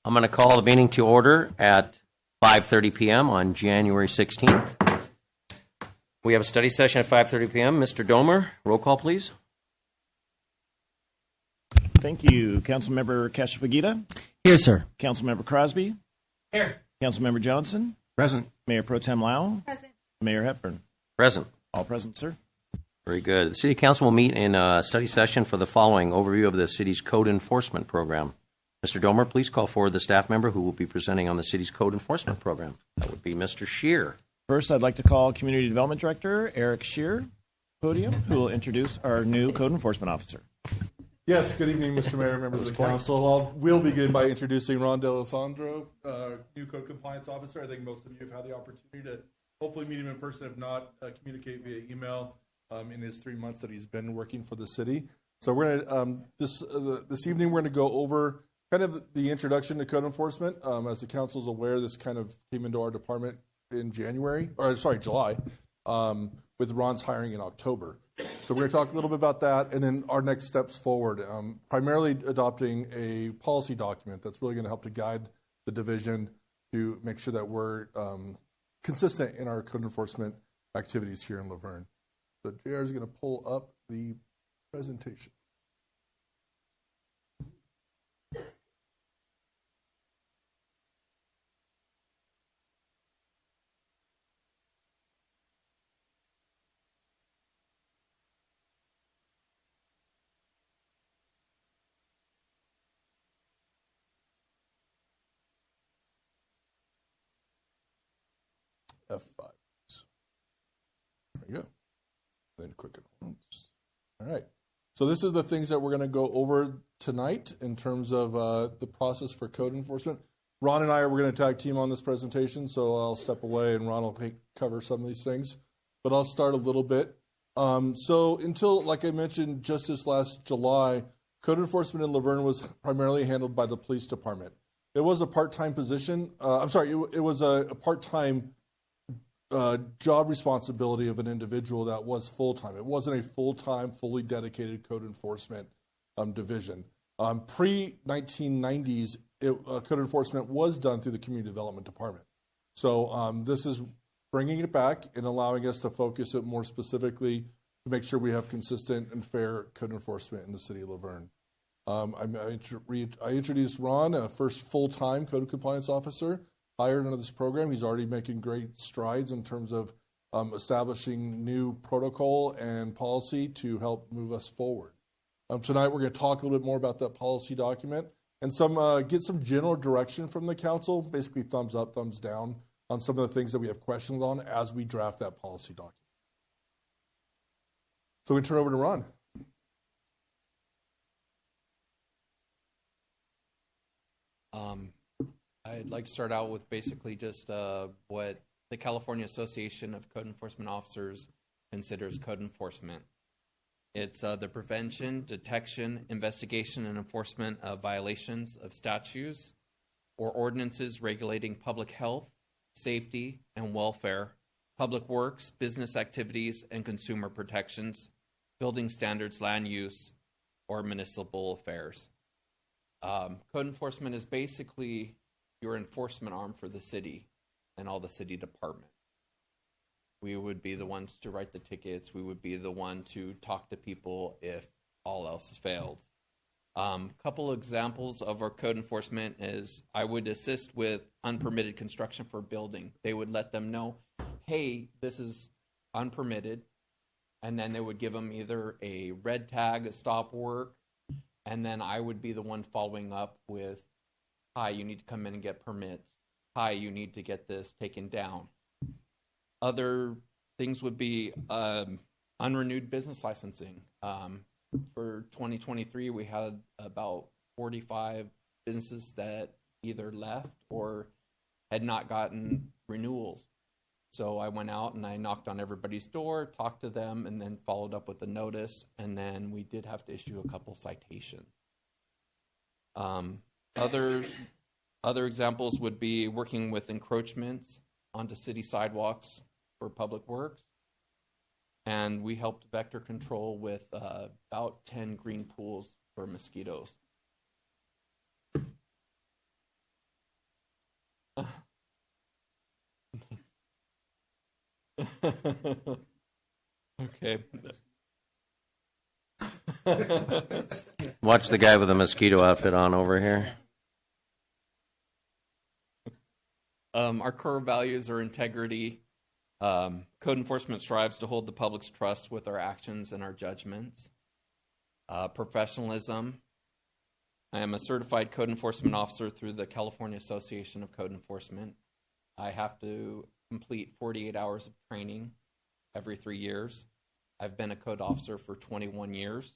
I'm going to call the meeting to order at 5:30 p.m. on January 16th. We have a study session at 5:30 p.m. Mr. Domer, roll call, please. Thank you. Councilmember Kashifagita. Here, sir. Councilmember Crosby. Here. Councilmember Johnson. Present. Mayor Pro Tem Lau. Present. Mayor Hepburn. Present. All present, sir. Very good. The City Council will meet in a study session for the following overview of the city's code enforcement program. Mr. Domer, please call forward the staff member who will be presenting on the city's code enforcement program. That would be Mr. Shear. First, I'd like to call Community Development Director Eric Shear podium, who will introduce our new code enforcement officer. Yes, good evening, Mr. Mayor, members of the council. We'll begin by introducing Ron D'Alessandro, new code compliance officer. I think most of you have had the opportunity to hopefully meet him in person, if not communicate via email in his 3 months that he's been working for the city. So we're going to, this evening, we're going to go over kind of the introduction to code enforcement. As the council is aware, this kind of came into our department in July, with Ron's hiring in October. So we're going to talk a little bit about that, and then our next steps forward, primarily adopting a policy document that's really going to help to guide the division to make sure that we're consistent in our code enforcement activities here in Laverne. So JR is going to pull up the presentation. F5. There we go. Then click it once. All right. So this is the things that we're going to go over tonight in terms of the process for code enforcement. Ron and I are going to tag team on this presentation, so I'll step away and Ron will cover some of these things. But I'll start a little bit. So until, like I mentioned, just this last July, code enforcement in Laverne was primarily handled by the police department. It was a part-time position. It was a part-time job responsibility of an individual that was full-time. It wasn't a full-time, fully dedicated code enforcement division. Pre-1990s, code enforcement was done through the Community Development Department. So this is bringing it back and allowing us to focus it more specifically to make sure we have consistent and fair code enforcement in the city of Laverne. I introduced Ron, a first full-time code compliance officer, hired under this program. He's already making great strides in terms of establishing new protocol and policy to help move us forward. Tonight we're going to talk a little bit more about that policy document and get some general direction from the council, basically thumbs up, thumbs down on some of the things that we have questions on as we draft that policy document. So we turn over to Ron. I'd like to start out with basically just what the California Association of Code Enforcement Officers considers code enforcement. It's the prevention, detection, investigation, and enforcement of violations of statutes or ordinances regulating public health, safety, and welfare, public works, business activities, and consumer protections, building standards, land use, or municipal affairs. Code enforcement is basically your enforcement arm for the city and all the city departments. We would be the ones to write the tickets. We would be the one to talk to people if all else has failed. Couple examples of our code enforcement is I would assist with unpermitted construction for a building. They would let them know, hey, this is unpermitted. And then they would give them either a red tag, a stop work, and then I would be the one following up with, hi, you need to come in and get permits. Hi, you need to get this taken down. Other things would be unrenewed business licensing. For 2023, we had about 45 businesses that either left or had not gotten renewals. So I went out and I knocked on everybody's door, talked to them, and then followed up with a notice. And then we did have to issue a couple citations. Other examples would be working with encroachments onto city sidewalks for public works. And we helped vector control with about 10 green pools for mosquitoes. Okay. Watch the guy with the mosquito outfit on over here. Our core values are integrity. Code enforcement strives to hold the public's trust with our actions and our judgments. Professionalism. I am a certified code enforcement officer through the California Association of Code Enforcement. I have to complete 48 hours of training every 3 years. I've been a code officer for 21 years.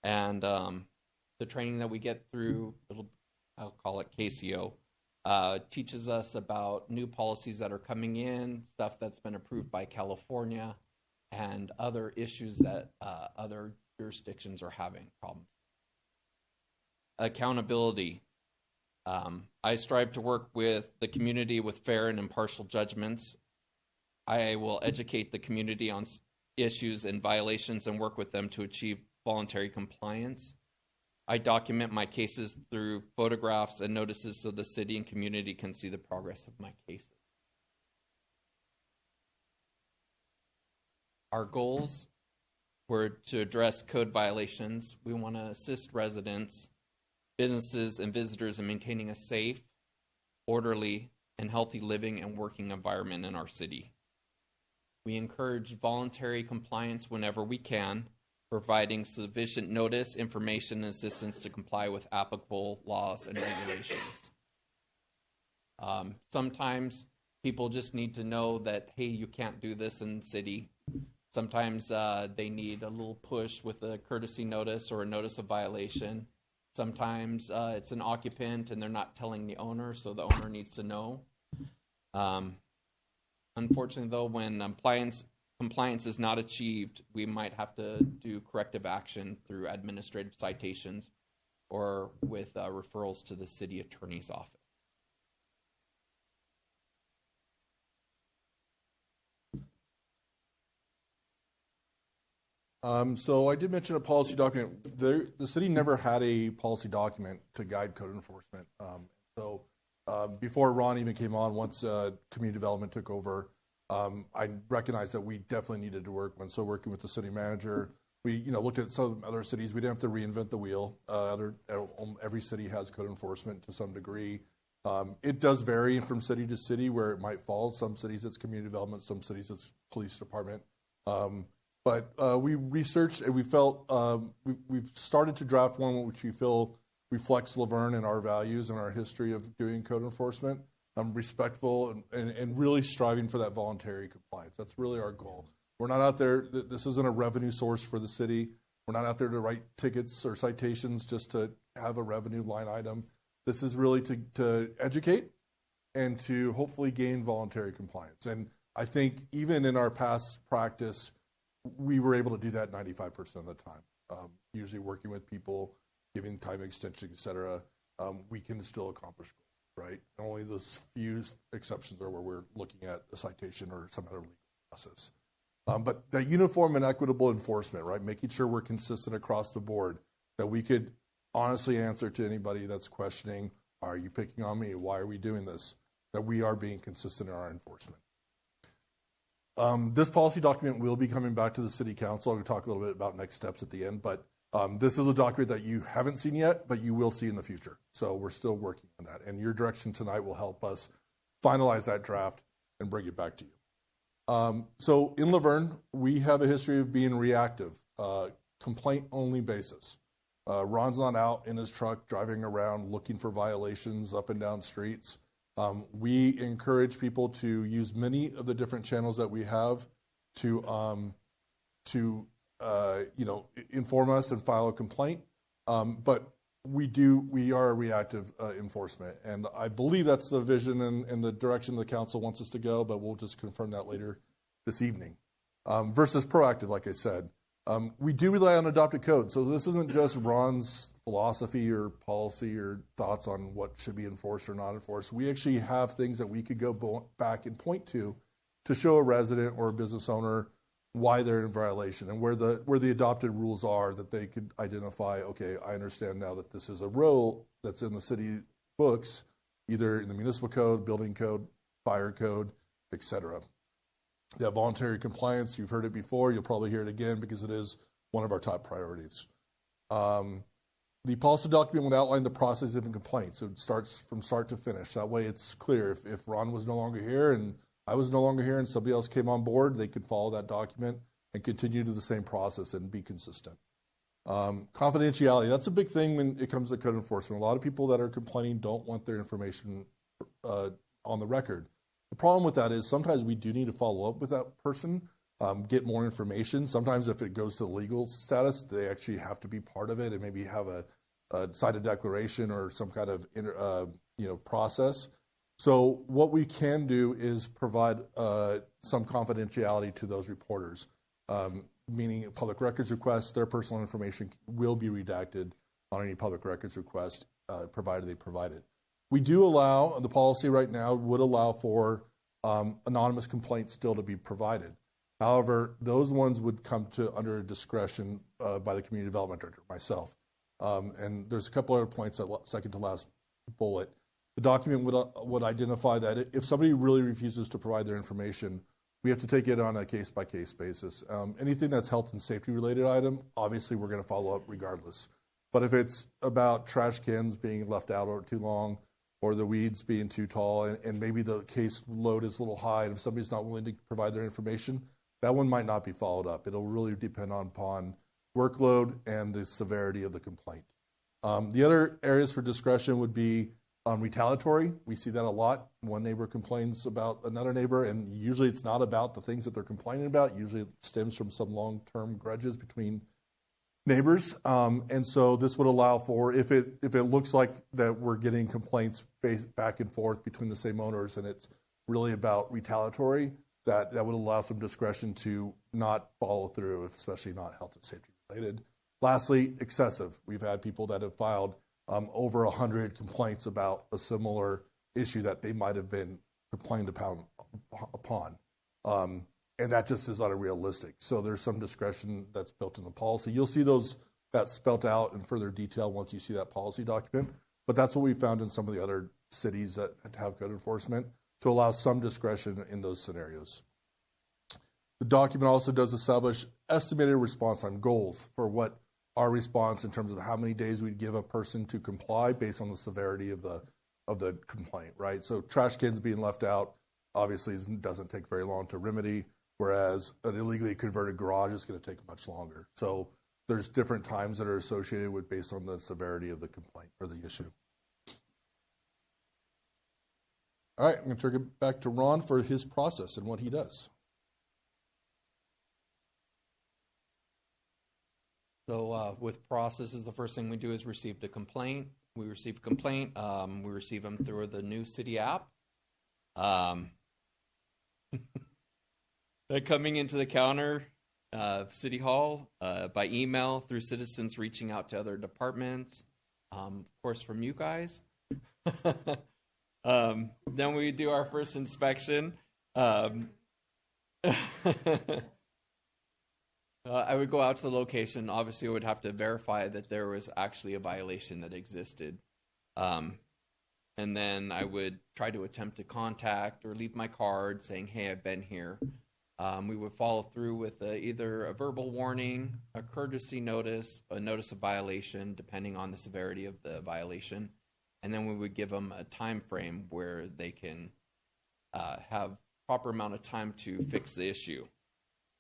And the training that we get through, I'll call it KCO, teaches us about new policies that are coming in, stuff that's been approved by California, and other issues that other jurisdictions are having problems. Accountability. I strive to work with the community with fair and impartial judgments. I will educate the community on issues and violations and work with them to achieve voluntary compliance. I document my cases through photographs and notices so the city and community can see the progress of my cases. Our goals were to address code violations. We want to assist residents, businesses, and visitors in maintaining a safe, orderly, and healthy living and working environment in our city. We encourage voluntary compliance whenever we can, providing sufficient notice, information, and assistance to comply with applicable laws and regulations. Sometimes people just need to know that, hey, you can't do this in the city. Sometimes they need a little push with a courtesy notice or a notice of violation. Sometimes it's an occupant and they're not telling the owner, so the owner needs to know. Unfortunately, though, when compliance is not achieved, we might have to do corrective action through administrative citations or with referrals to the city attorney's office. So I did mention a policy document. The city never had a policy document to guide code enforcement. Before Ron even came on, once community development took over, I recognized that we definitely needed to work. So working with the city manager, we looked at some other cities. We didn't have to reinvent the wheel. Every city has code enforcement to some degree. It does vary from city to city where it might fall. Some cities it's community development, some cities it's police department. But we researched and we felt we've started to draft one which we feel reflects Verne and our values and our history of doing code enforcement. Respectful and really striving for that voluntary compliance. That's really our goal. We're not out there, this isn't a revenue source for the city. We're not out there to write tickets or citations just to have a revenue line item. This is really to educate and to hopefully gain voluntary compliance. And I think even in our past practice, we were able to do that 95% of the time. Usually working with people, giving time extension, et cetera, we can still accomplish goals, right? Only those few exceptions are where we're looking at a citation or some other legal process. But that uniform and equitable enforcement, right? Making sure we're consistent across the board, that we could honestly answer to anybody that's questioning, are you picking on me? Why are we doing this? That we are being consistent in our enforcement. This policy document will be coming back to the City Council. I'm going to talk a little bit about next steps at the end, but this is a document that you haven't seen yet, but you will see in the future. So we're still working on that. And your direction tonight will help us finalize that draft and bring it back to you. So in Verne, we have a history of being reactive, complaint-only basis. Ron's not out in his truck driving around looking for violations up and down streets. We encourage people to use many of the different channels that we have to inform us and file a complaint. But we are a reactive enforcement, and I believe that's the vision and the direction the council wants us to go. But we'll just confirm that later this evening. Versus proactive, like I said, we do rely on adopted code. So this isn't just Ron's philosophy or policy or thoughts on what should be enforced or not enforced. We actually have things that we could go back and point to show a resident or a business owner why they're in violation and where the adopted rules are, that they could identify, okay, I understand now that this is a rule that's in the city books, either in the municipal code, building code, fire code, etc. That voluntary compliance, you've heard it before, you'll probably hear it again because it is one of our top priorities. The policy document would outline the process of a complaint, so it starts from start to finish. That way it's clear. If Ron was no longer here and I was no longer here and somebody else came on board, they could follow that document and continue to the same process and be consistent. Confidentiality, that's a big thing when it comes to code enforcement. A lot of people that are complaining don't want their information on the record. The problem with that is sometimes we do need to follow up with that person, get more information. Sometimes if it goes to legal status, they actually have to be part of it and maybe have a cited declaration or some kind of process. So what we can do is provide some confidentiality to those reporters, meaning public records requests, their personal information will be redacted on any public records request, provided they provide it. We do allow, the policy right now would allow for anonymous complaints still to be provided. However, those ones would come to under discretion by the community development director, myself. And there's a couple other points, that second to last bullet. The document would identify that if somebody really refuses to provide their information, we have to take it on a case-by-case basis. Anything that's health and safety related item, obviously we're going to follow up regardless. But if it's about trash cans being left out or too long, or the weeds being too tall, and maybe the case load is a little high, and if somebody's not willing to provide their information, that one might not be followed up. It'll really depend upon workload and the severity of the complaint. The other areas for discretion would be retaliatory. We see that a lot. One neighbor complains about another neighbor, and usually it's not about the things that they're complaining about. Usually it stems from some long-term grudges between neighbors. And so this would allow for, if it looks like that we're getting complaints back and forth between the same owners and it's really about retaliatory, that would allow some discretion to not follow through, especially not health and safety related. Lastly, excessive. We've had people that have filed over 100 complaints about a similar issue that they might have been complained upon. And that just is not realistic. So there's some discretion that's built in the policy. You'll see that spelled out in further detail once you see that policy document. But that's what we found in some of the other cities that have code enforcement, to allow some discretion in those scenarios. The document also does establish estimated response time goals for what our response in terms of how many days we'd give a person to comply based on the severity of the complaint, right? So trash cans being left out obviously doesn't take very long to remedy, whereas an illegally converted garage is going to take much longer. So there's different times that are associated with based on the severity of the complaint or the issue. All right, I'm going to turn it back to Ron for his process and what he does. So with processes, the first thing we do is receive the complaint. We receive a complaint. We receive them through the new city app. They're coming into the counter, City Hall, by email, through citizens reaching out to other departments, of course from you guys. Then we do our first inspection. I would go out to the location. Obviously, I would have to verify that there was actually a violation that existed. And then I would try to attempt to contact or leave my card saying, hey, I've been here. We would follow through with either a verbal warning, a courtesy notice, a notice of violation, depending on the severity of the violation. And then we would give them a time frame where they can have proper amount of time to fix the issue.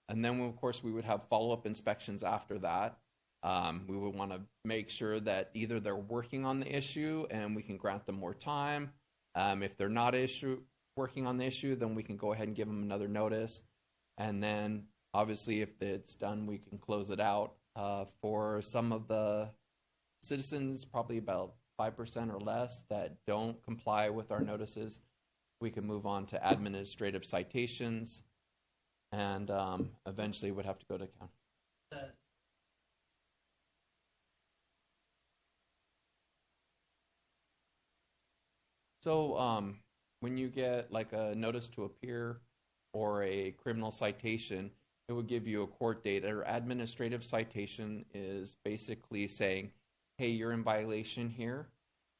And then, of course, we would have follow-up inspections after that. We would want to make sure that either they're working on the issue and we can grant them more time. If they're not working on the issue, then we can go ahead and give them another notice. And then, obviously, if it's done, we can close it out. For some of the citizens, probably about 5% or less that don't comply with our notices, we can move on to administrative citations. And eventually would have to go to county. So when you get like a notice to appear or a criminal citation, it would give you a court date. Or administrative citation is basically saying, hey, you're in violation here.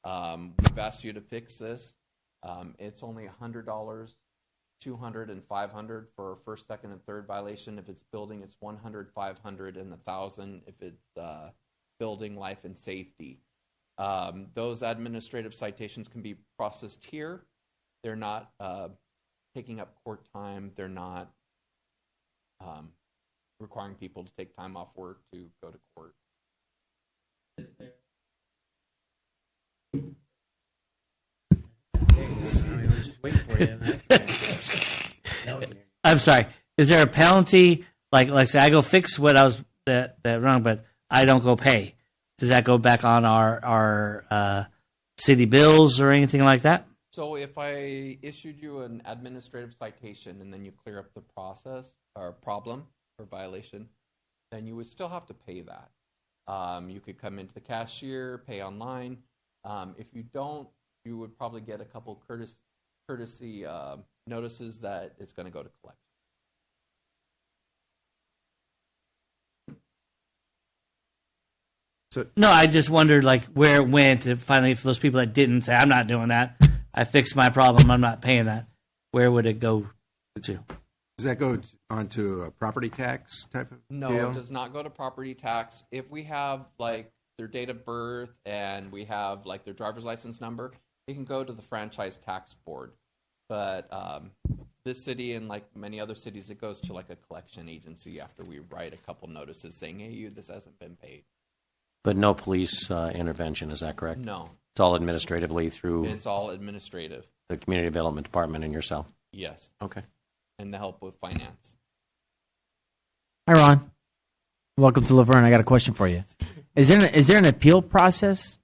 We've asked you to fix this. It's only $100, $200, and $500 for first, second, and third violation. If it's building, it's $100, $500, and $1,000 if it's building, life, and safety. Those administrative citations can be processed here. They're not taking up court time. They're not requiring people to take time off work to go to court. I'm sorry. Is there a penalty? Like say I go fix what I was that wrong, but I don't go pay. Does that go back on our city bills or anything like that? So if I issued you an administrative citation and then you clear up the process or problem or violation, then you would still have to pay that. You could come into the cashier, pay online. If you don't, you would probably get a couple courtesy notices that it's going to go to collection. No, I just wondered like where it went. If finally, for those people that didn't say, "I'm not doing that. I fixed my problem. I'm not paying that." Where would it go to? Does that go onto a property tax type of No, deal? it does not go to property tax. If we have like their date of birth and we have like their driver's license number, it can go to the franchise tax board. But this city and like many other cities, it goes to like a collection agency after we write a couple notices saying, "Hey, this hasn't been paid." But no police intervention, is that correct? No, It's all administratively through it's all administrative. the Community Development Department and yourself? Yes, Okay. and the help with finance. Hi, Ron. Welcome to Laverne. I got a question for you. Is there an appeal process?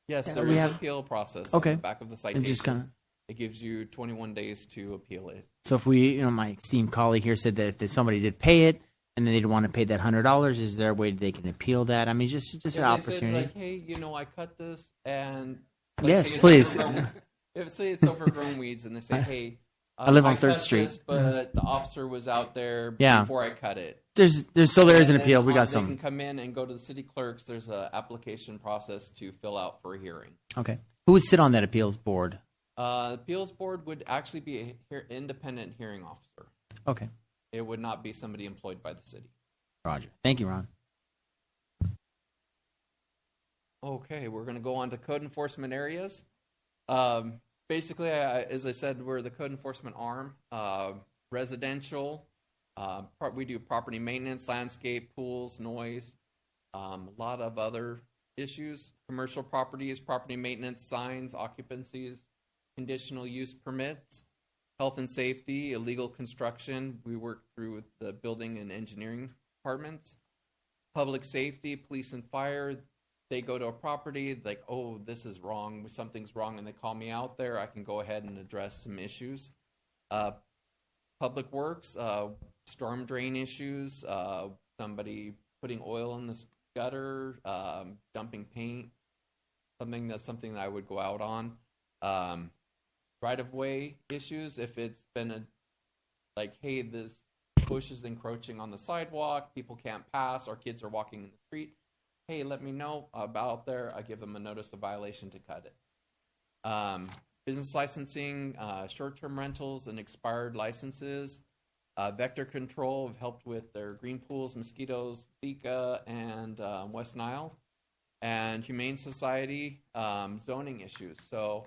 Yes, there we is an have- appeal process. Okay. On the back of the And citation. just kind of. It gives you 21 days to appeal it. So if we, my esteemed colleague here said that if somebody did pay it and then they didn't want to pay that $100, is there a way they can appeal that? I mean, just If an they opportunity. said, like, hey, I cut this and Yes, say it's please. overgrown- If say it's overgrown weeds and they say, hey, I live on cut 3rd Street. this, but the officer was out there Yeah. before I cut it. There is an And appeal. then We got They some. can come in and go to the city clerks. There's an application process to fill out for a hearing. Okay. Who would sit on that appeals board? The appeals board would actually be an independent hearing officer. Okay. It would not be somebody employed by the city. Roger. Thank you, Ron. Okay, we're going to go on to code enforcement areas. Basically, as I said, we're the code enforcement arm. Residential, we do property maintenance, landscape, pools, noise, a lot of other issues. Commercial properties, property maintenance, signs, occupancies, conditional use permits, health and safety, illegal construction. We work through with the building and engineering departments. Public safety, police and fire. They go to a property, like, oh, this is wrong, something's wrong, and they call me out there. I can go ahead and address some issues. Public works, storm drain issues, somebody putting oil in the gutter, dumping paint, something that I would go out on. Right-of-way issues, if it's been hey, this bush is encroaching on the sidewalk, people can't pass, or kids are walking in the street. Hey, let me know about there. I give them a notice of violation to cut it. Business licensing, short-term rentals and expired licenses. Vector control have helped with their green pools, mosquitoes, Zika, and West Nile. And Humane Society, zoning issues. So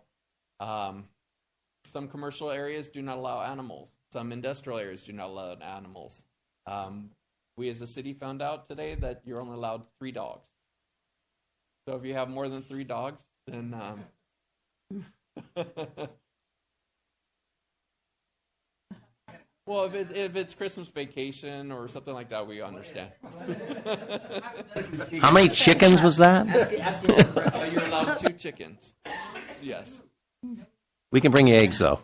some commercial areas do not allow animals. Some industrial areas do not allow animals. We as a city found out today that you're only allowed 3 dogs. So if you have more than 3 dogs, then well, if it's Christmas vacation or something like that, we understand. How many chickens was that? You're allowed 2 chickens. Yes. We can bring you eggs, though.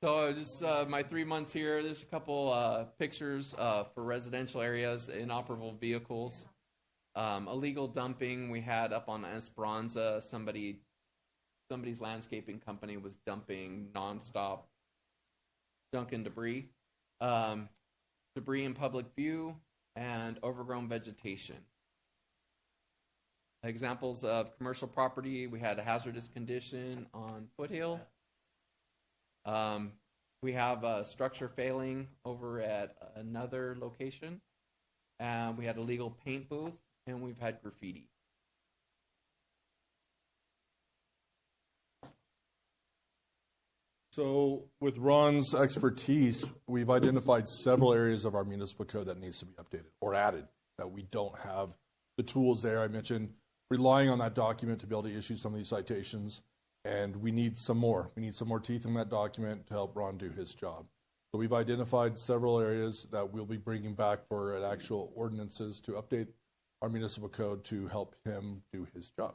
So just my 3 months here, there's a couple pictures for residential areas, inoperable vehicles. Illegal dumping we had up on Esperanza. Somebody's landscaping company was dumping nonstop junk and debris. Debris in public view and overgrown vegetation. Examples of commercial property, we had a hazardous condition on Foothill. We have a structure failing over at another location. We had a legal paint booth, and we've had graffiti. So with Ron's expertise, we've identified several areas of our municipal code that needs to be updated or added, that we don't have the tools there. I mentioned relying on that document to be able to issue some of these citations, and we need some more. We need some more teeth in that document to help Ron do his job. So we've identified several areas that we'll be bringing back for actual ordinances to update our municipal code to help him do his job.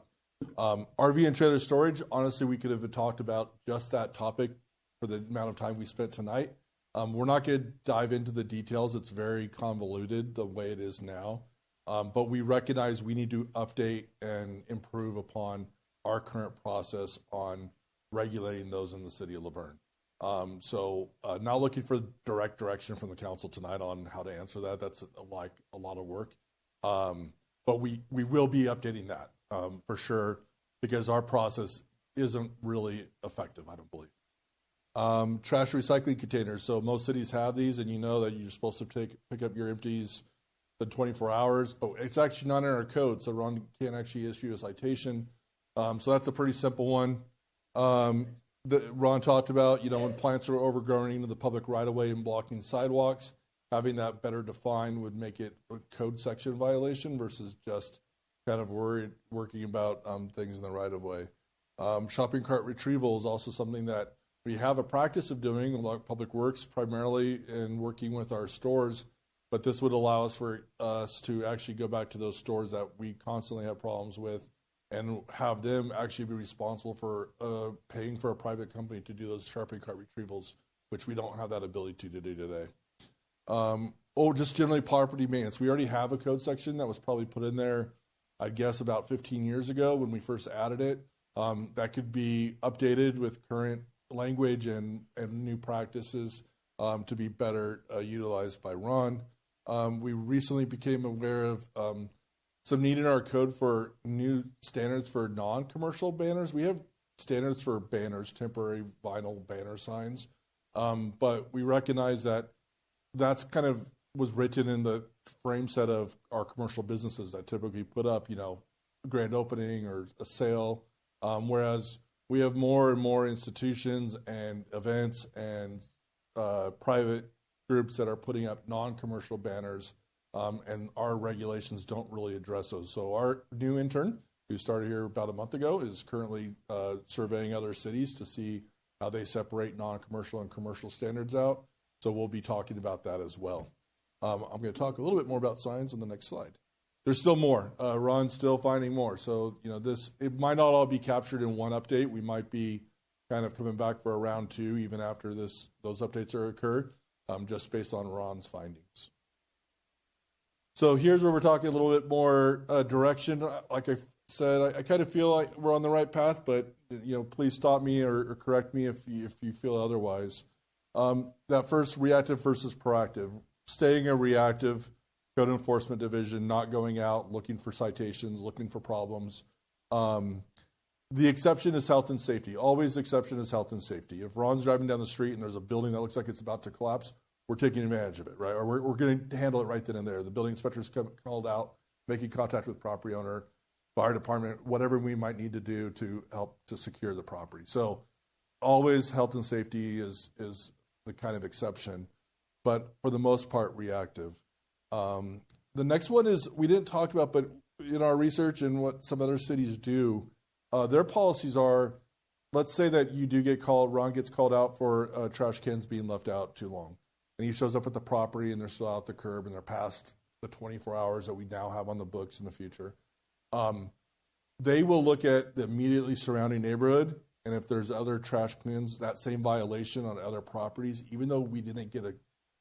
RV and trailer storage, honestly, we could have talked about just that topic for the amount of time we spent tonight. We're not going to dive into the details. It's very convoluted the way it is now. But we recognize we need to update and improve upon our current process on regulating those in the city of Laverne. So not looking for direct direction from the council tonight on how to answer that. That's like a lot of work. But we will be updating that for sure, because our process isn't really effective, I don't believe. Trash recycling containers. So most cities have these, and you know that you're supposed to pick up your empties in 24 hours, but it's actually not in our code, so Ron can't actually issue a citation. So that's a pretty simple one. That Ron talked about, when plants are overgrowing into the public right-of-way and blocking sidewalks, having that better defined would make it a code section violation versus just kind of working about things in the right-of-way. Shopping cart retrieval is also something that we have a practice of doing in Public Works, primarily in working with our stores, but this would allow us to actually go back to those stores that we constantly have problems with and have them actually be responsible for paying for a private company to do those shopping cart retrievals, which we don't have that ability to do today. Just generally property maintenance. We already have a code section that was probably put in there, I'd guess, about 15 years ago when we first added it. That could be updated with current language and new practices to be better utilized by Ron. We recently became aware of some need in our code for new standards for non-commercial banners. We have standards for banners, temporary vinyl banner signs, but we recognize that that's kind of was written in the frame set of our commercial businesses that typically put up, a grand opening or a sale, whereas we have more and more institutions and events and private groups that are putting up non-commercial banners, and our regulations don't really address those. So our new intern, who started here about a month ago, is currently surveying other cities to see how they separate non-commercial and commercial standards out. So we'll be talking about that as well. I'm going to talk a little bit more about signs on the next slide. There's still more. Ron's still finding more. So, it might not all be captured in one update. We might be kind of coming back for a round two, even after those updates are occurred, just based on Ron's findings. So here's where we're talking a little bit more direction. Like I said, I kind of feel like we're on the right path, but, please stop me or correct me if you feel otherwise. That first, reactive versus proactive. Staying a reactive code enforcement division, not going out looking for citations, looking for problems. The exception is health and safety. Always the exception is health and safety. If Ron's driving down the street and there's a building that looks like it's about to collapse, we're taking advantage of it, right? Or we're going to handle it right then and there. The building inspector's called out, making contact with property owner, fire department, whatever we might need to do to help to secure the property. So always health and safety is the kind of exception, but for the most part, reactive. The next one is we didn't talk about, but in our research and what some other cities do, their policies are, let's say that you do get called, Ron gets called out for trash cans being left out too long. And he shows up at the property and they're still out the curb and they're past the 24 hours that we now have on the books in the future. They will look at the immediately surrounding neighborhood, and if there's other trash cans, that same violation on other properties, even though we didn't get a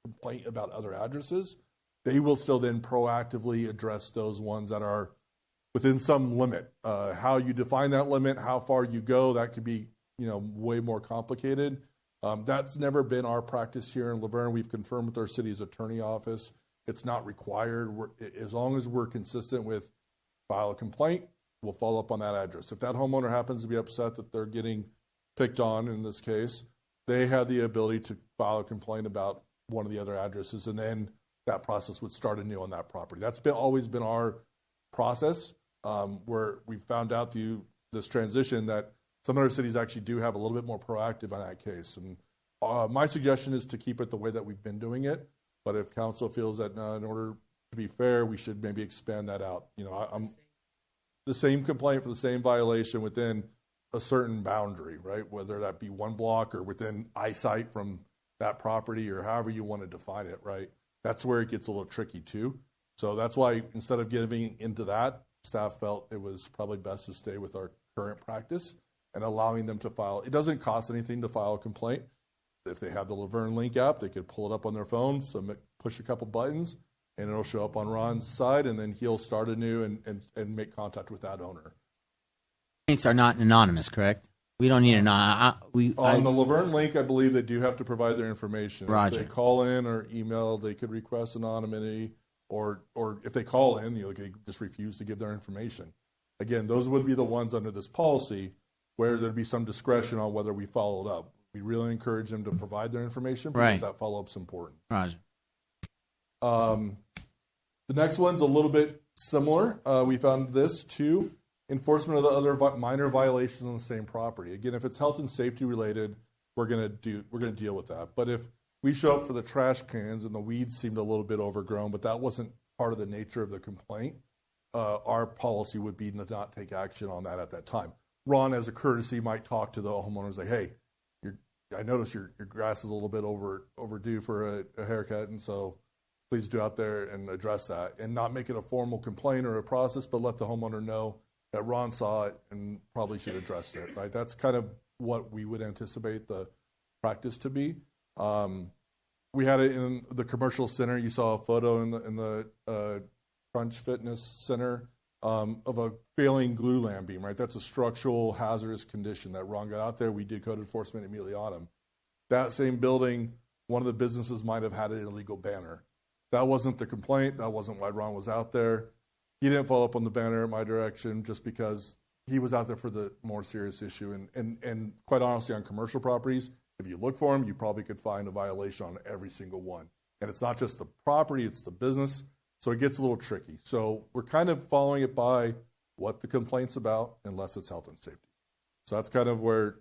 complaint about other addresses, they will still then proactively address those ones that are within some limit. How you define that limit, how far you go, that could be way more complicated. That's never been our practice here in Laverne. We've confirmed with our city's attorney office. It's not required. As long as we're consistent with file a complaint, we'll follow up on that address. If that homeowner happens to be upset that they're getting picked on in this case, they have the ability to file a complaint about one of the other addresses, and then that process would start anew on that property. That's always been our process, where we found out through this transition that some other cities actually do have a little bit more proactive on that case. And my suggestion is to keep it the way that we've been doing it. But if council feels that in order to be fair, we should maybe expand that out. I'm the same complaint for the same violation within a certain boundary, right? Whether that be one block or within eyesight from that property, or however you want to define it, right? That's where it gets a little tricky too. So that's why instead of giving into that, staff felt it was probably best to stay with our current practice and allowing them to file. It doesn't cost anything to file a complaint. If they have the Verne Link app, they could pull it up on their phone, push a couple buttons, and it'll show up on Ron's side, and then he'll start anew and make contact with that owner. Complaints are not anonymous, correct? We don't need on the Laverne link, I believe they do have to provide their information. Roger. If they call in or email, they could request anonymity, or if they call in, they just refuse to give their information. Again, those would be the ones under this policy where there'd be some discretion on whether we followed up. We really encourage them to provide their information because Right. that follow-up's important. Roger. The next one's a little bit similar. We found this too. Enforcement of the other minor violations on the same property. Again, if it's health and safety related, we're gonna deal with that. But if we show up for the trash cans and the weeds seemed a little bit overgrown, but that wasn't part of the nature of the complaint, our policy would be to not take action on that at that time. Ron, as a courtesy, might talk to the homeowners like, "Hey, I noticed your grass is a little bit overdue for a haircut, and so please do out there and address that," and not make it a formal complaint or a process, but let the homeowner know that Ron saw it and probably should address it, right? That's kind of what we would anticipate the practice to be. We had it in the commercial center. You saw a photo in the Crunch Fitness Center of a failing glue lamp beam, right? That's a structural hazardous condition that Ron got out there. We did code enforcement immediately on him. That same building, one of the businesses might have had an illegal banner. That wasn't the complaint. That wasn't why Ron was out there. He didn't follow up on the banner in my direction just because he was out there for the more serious issue. And quite honestly, on commercial properties, if you look for them, you probably could find a violation on every single one. And it's not just the property, it's the business. So it gets a little tricky. So we're kind of following it by what the complaint's about, unless it's health and safety. So that's kind of where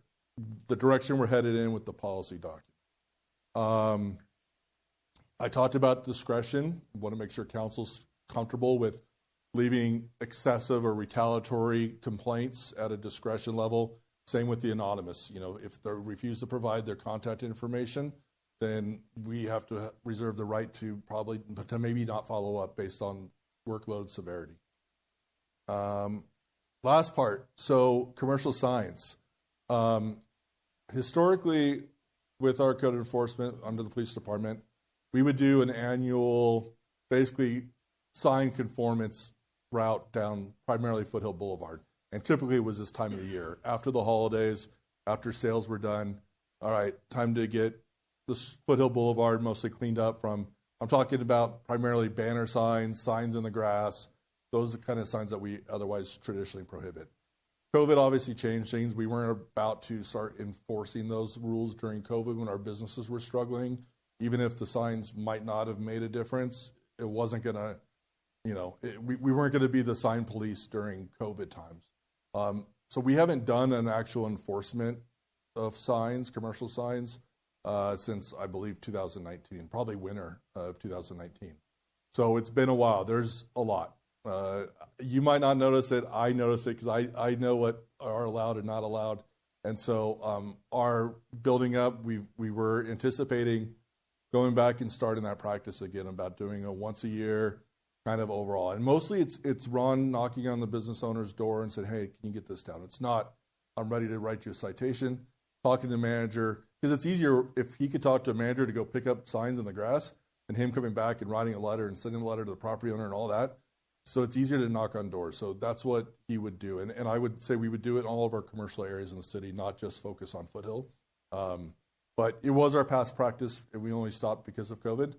the direction we're headed in with the policy document. I talked about discretion. I want to make sure council's comfortable with leaving excessive or retaliatory complaints at a discretion level. Same with the anonymous. If they refuse to provide their contact information, then we have to reserve the right to maybe not follow up based on workload severity. Last part, so commercial signs. Historically, with our code enforcement under the police department, we would do an annual, basically, sign conformance route down primarily Foothill Boulevard. And typically it was this time of the year. After the holidays, after sales were done, all right, time to get this Foothill Boulevard mostly cleaned up from, I'm talking about primarily banner signs, signs in the grass. Those are the kind of signs that we otherwise traditionally prohibit. COVID obviously changed things. We weren't about to start enforcing those rules during COVID when our businesses were struggling. Even if the signs might not have made a difference, it wasn't going to, we weren't going to be the sign police during COVID times. So we haven't done an actual enforcement of signs, commercial signs, since I believe 2019, probably winter of 2019. So it's been a while. There's a lot. You might not notice it. I notice it because I know what are allowed and not allowed. And so our building up, we were anticipating going back and starting that practice again about doing a once a year kind of overall. And mostly it's Ron knocking on the business owner's door and saying, "Hey, can you get this down?" It's not, "I'm ready to write you a citation," talking to the manager, because it's easier if he could talk to a manager to go pick up signs in the grass than him coming back and writing a letter and sending a letter to the property owner and all that. So it's easier to knock on doors. So that's what he would do. And I would say we would do it in all of our commercial areas in the city, not just focus on Foothill. But it was our past practice, and we only stopped because of COVID.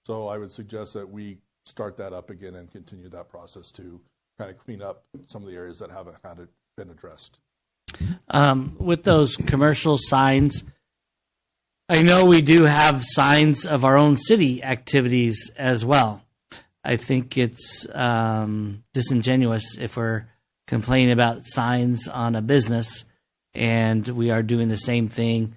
So I would suggest that we start that up again and continue that process too. kind of clean up some of the areas that haven't had it been addressed. With those commercial signs, I know we do have signs of our own city activities as well. I think it's disingenuous if we're complaining about signs on a business and we are doing the same thing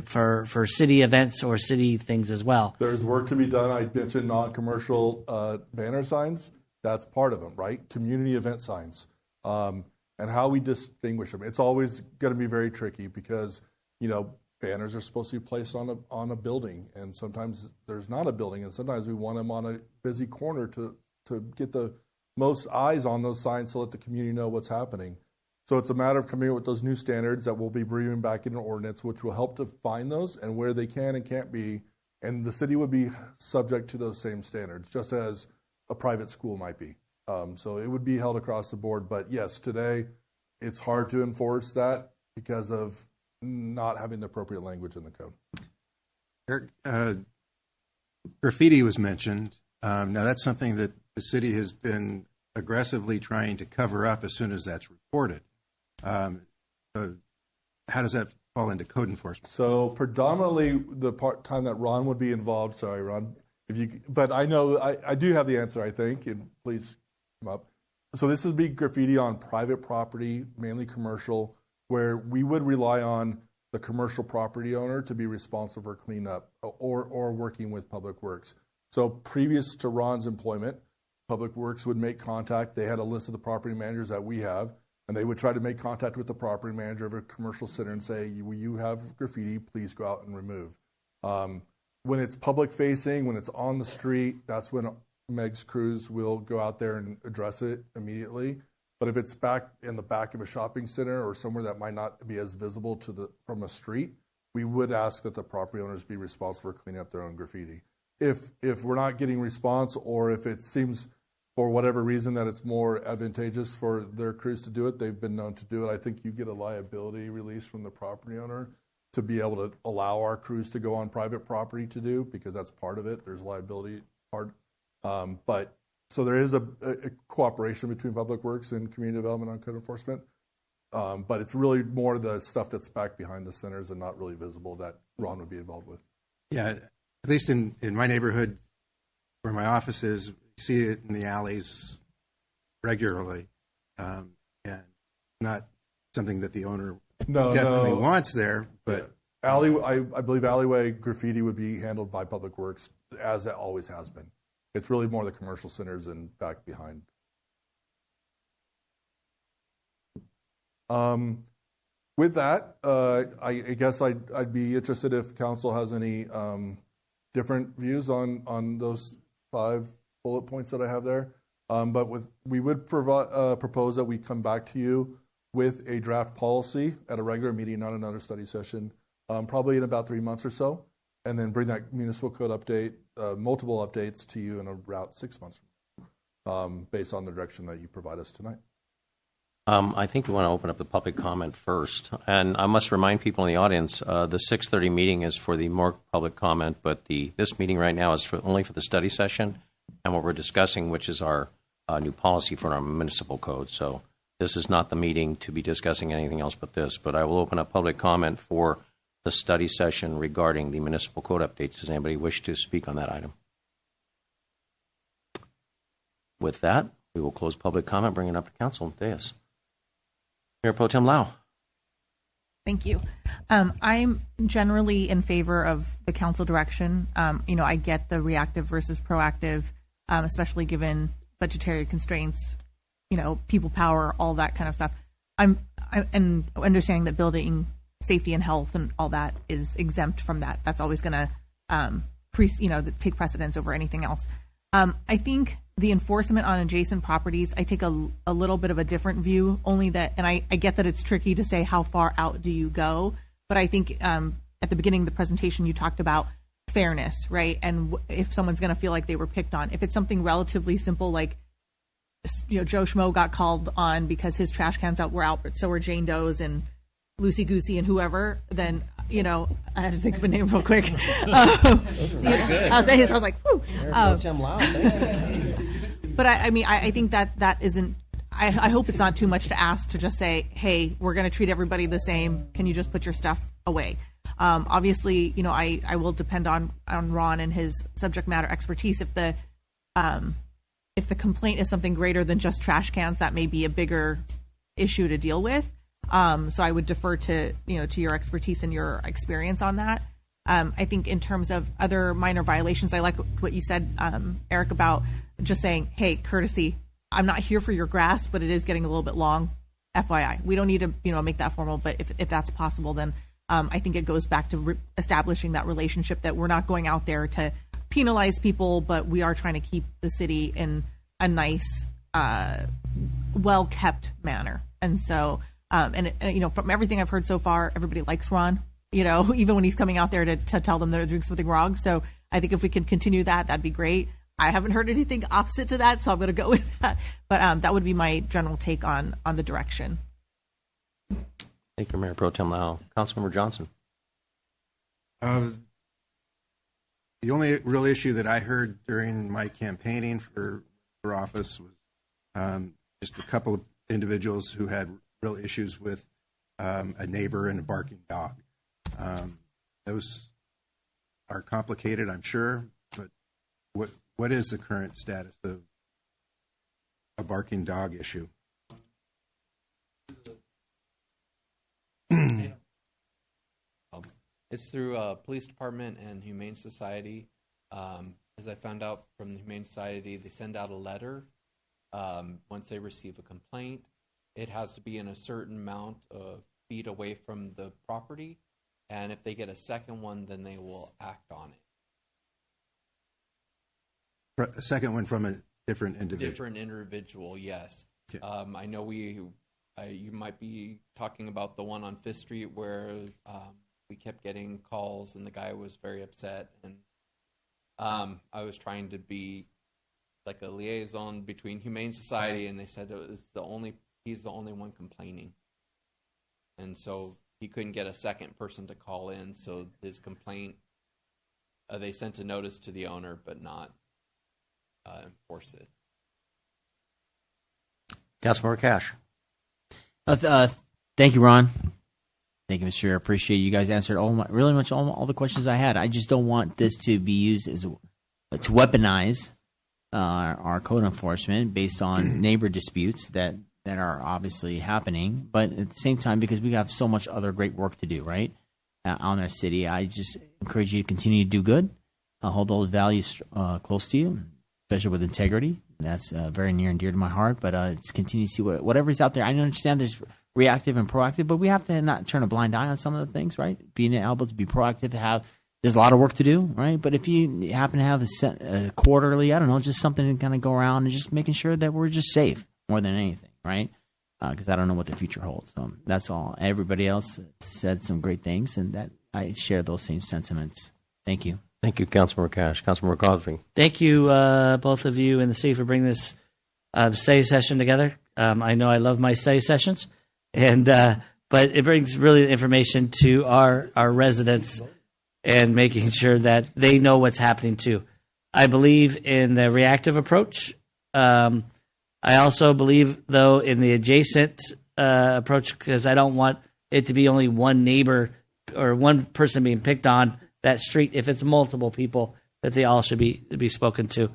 for city events or city things as well. There's work to be done. I mentioned non-commercial banner signs. That's part of them, right? Community event signs. And how we distinguish them. It's always going to be very tricky because, banners are supposed to be placed on a building, and sometimes there's not a building, and sometimes we want them on a busy corner to get the most eyes on those signs to let the community know what's happening. So it's a matter of coming up with those new standards that we'll be bringing back in an ordinance, which will help define those and where they can and can't be, and the city would be subject to those same standards, just as a private school might be. So it would be held across the board, but yes, today it's hard to enforce that because of not having the appropriate language in the code. Eric, graffiti was mentioned. Now that's something that the city has been aggressively trying to cover up as soon as that's reported. So how does that fall into code enforcement? So predominantly the time that Ron would be involved, sorry, Ron, but I know I do have the answer, I think, and please come up. So this would be graffiti on private property, mainly commercial, where we would rely on the commercial property owner to be responsible for cleanup or working with Public Works. So previous to Ron's employment, Public Works would make contact. They had a list of the property managers that we have, and they would try to make contact with the property manager of a commercial center and say, "Will you have graffiti? Please go out and remove." When it's public facing, when it's on the street, that's when Meg's crews will go out there and address it immediately. But if it's back in the back of a shopping center or somewhere that might not be as visible from a street, we would ask that the property owners be responsible for cleaning up their own graffiti. If we're not getting response, or if it seems for whatever reason that it's more advantageous for their crews to do it, they've been known to do it. I think you get a liability release from the property owner to be able to allow our crews to go on private property to do, because that's part of it. There's liability part. But so there is a cooperation between Public Works and Community Development on code enforcement. But it's really more the stuff that's back behind the centers and not really visible that Ron would be involved with. Yeah, at least in my neighborhood where my office is, see it in the alleys regularly. And not something that the owner definitely wants there, but I believe alleyway graffiti would be handled by Public Works, as it always has been. It's really more the commercial centers and back behind. With that, I guess I'd be interested if council has any different views on those 5 bullet points that I have there. But we would propose that we come back to you with a draft policy at a regular meeting, not another study session, probably in about 3 months or so, and then bring that municipal code update, multiple updates to you in about 6 months, based on the direction that you provide us tonight. I think we want to open up the public comment first. And I must remind people in the audience, the 6:30 meeting is for the more public comment, but this meeting right now is only for the study session and what we're discussing, which is our new policy for our municipal code. So this is not the meeting to be discussing anything else but this. But I will open up public comment for the study session regarding the municipal code updates. Does anybody wish to speak on that item? With that, we will close public comment, bring it up to council. Yes. Mayor Pro Tem Lau. Thank you. I'm generally in favor of the council direction. I get the reactive versus proactive, especially given budgetary constraints, people power, all that kind of stuff. I'm understanding that building safety and health and all that is exempt from that. That's always going to take precedence over anything else. I think the enforcement on adjacent properties, I take a little bit of a different view, only that, and I get that it's tricky to say how far out do you go, but I think at the beginning of the presentation you talked about fairness, right? And if someone's going to feel like they were picked on, if it's something relatively simple like, Joe Schmo got called on because his trash cans were out, but so were Jane Doe's and Lucy Goosey and whoever, then, I had to think of a name real quick. I was like, whoo. But I think that isn't I hope it's not too much to ask to just say, hey, we're going to treat everybody the same. Can you just put your stuff away? Obviously, I will depend on Ron and his subject matter expertise. If the complaint is something greater than just trash cans, that may be a bigger issue to deal with. So I would defer to your expertise and your experience on that. I think in terms of other minor violations, I like what you said, Eric, about just saying, hey, courtesy, I'm not here for your grass, but it is getting a little bit long. FYI, we don't need to make that formal, but if that's possible, then I think it goes back to establishing that relationship that we're not going out there to penalize people, but we are trying to keep the city in a nice, well-kept manner. And so, from everything I've heard so far, everybody likes Ron, even when he's coming out there to tell them they're doing something wrong. So I think if we can continue that, that'd be great. I haven't heard anything opposite to that, so I'm going to go with that. But that would be my general take on the direction. Thank you, Mayor Pro Tem Lau. Councilmember Johnson. The only real issue that I heard during my campaigning for office was just a couple of individuals who had real issues with a neighbor and a barking dog. Those are complicated, I'm sure, but what is the current status of a barking dog issue? It's through police department and Humane Society. As I found out from the Humane Society, they send out a letter once they receive a complaint. It has to be in a certain amount of feet away from the property, and if they get a second one, then they will act on it. A second one from a different individual. Different individual, yes. Okay. I know you might be talking about the one on Fifth Street where we kept getting calls and the guy was very upset, and I was trying to be like a liaison between Humane Society, and they said he's the only one complaining, and so he couldn't get a second person to call in. So his complaint, they sent a notice to the owner, but not enforce it. Councilmember Cash. Thank you, Ron. Thank you, Mr. Chair. Appreciate you guys answered all the questions I had. I just don't want this to be used to weaponize our code enforcement based on neighbor disputes that are obviously happening. But at the same time, because we have so much other great work to do, right, on our city, I just encourage you to continue to do good. Hold those values close to you, especially with integrity. That's very near and dear to my heart. But it's continue to see whatever's out there. I understand there's reactive and proactive, but we have to not turn a blind eye on some of the things, right? Being able to be proactive, there's a lot of work to do, right? But if you happen to have a quarterly, I don't know, just something to kind of go around and just making sure that we're just safe more than anything, right? Because I don't know what the future holds. So that's all. Everybody else said some great things, and that I share those same sentiments. Thank you. Thank you, Councilmember Cash. Councilmember Cosby. Thank you, both of you and the city for bringing this study session together. I know I love my study sessions, and but it brings really information to our residents and making sure that they know what's happening too. I believe in the reactive approach. I also believe, though, in the adjacent approach, because I don't want it to be only one neighbor or one person being picked on that street. If it's multiple people, that they all should be spoken to.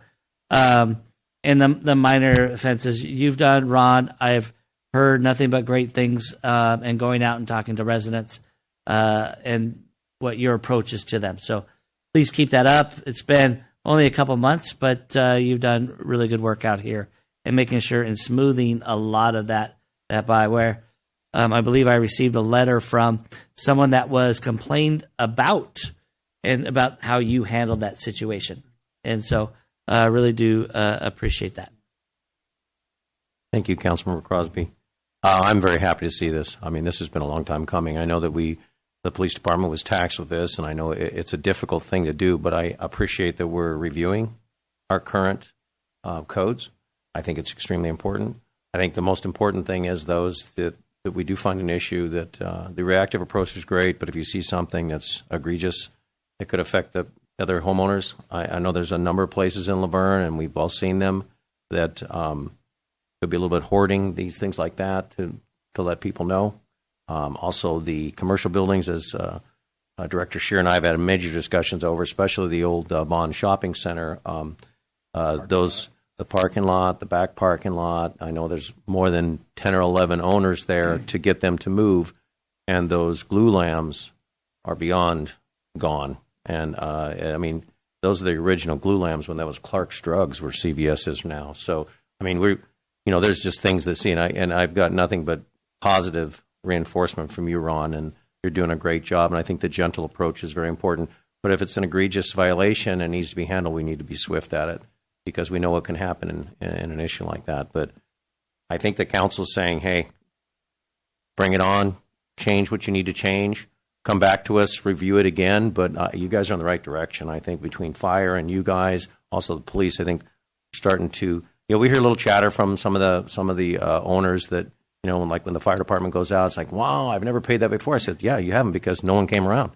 And the minor offenses you've done, Ron, I've heard nothing but great things, and going out and talking to residents and what your approach is to them. So please keep that up. It's been only a couple months, but you've done really good work out here and making sure and smoothing a lot of that by where I believe I received a letter from someone that was complained about and about how you handled that situation. And so I really do appreciate that. Thank you, Councilmember Crosby. I'm very happy to see this. I mean, this has been a long time coming. I know that the police department was taxed with this, and I know it's a difficult thing to do, but I appreciate that we're reviewing our current codes. I think it's extremely important. I think the most important thing is that we do find an issue that the reactive approach is great, but if you see something that's egregious, it could affect the other homeowners. I know there's a number of places in Laverne, and we've all seen them, that Could be a little bit hoarding, these things like that to let people know. Also, the commercial buildings, as Director Scheer and I have had major discussions over, especially the old Bond Shopping Center. The parking lot, the back parking lot. I know there's more than 10 or 11 owners there to get them to move, and those glue lambs are beyond gone. And I mean, those are the original glue lambs when that was Clark's Drugs, where CVS is now. So I mean, there's just things to see, and I've got nothing but positive reinforcement from you, Ron, and you're doing a great job. And I think the gentle approach is very important. But if it's an egregious violation and needs to be handled, we need to be swift at it, because we know what can happen in an issue like that. But I think the council's saying, hey, bring it on, change what you need to change, come back to us, review it again. But you guys are in the right direction, I think, between fire and you guys, also the police. I think starting to, we hear a little chatter from some of the owners that, when the fire department goes out, it's like, wow, I've never paid that before. I said, yeah, you haven't, because no one came around.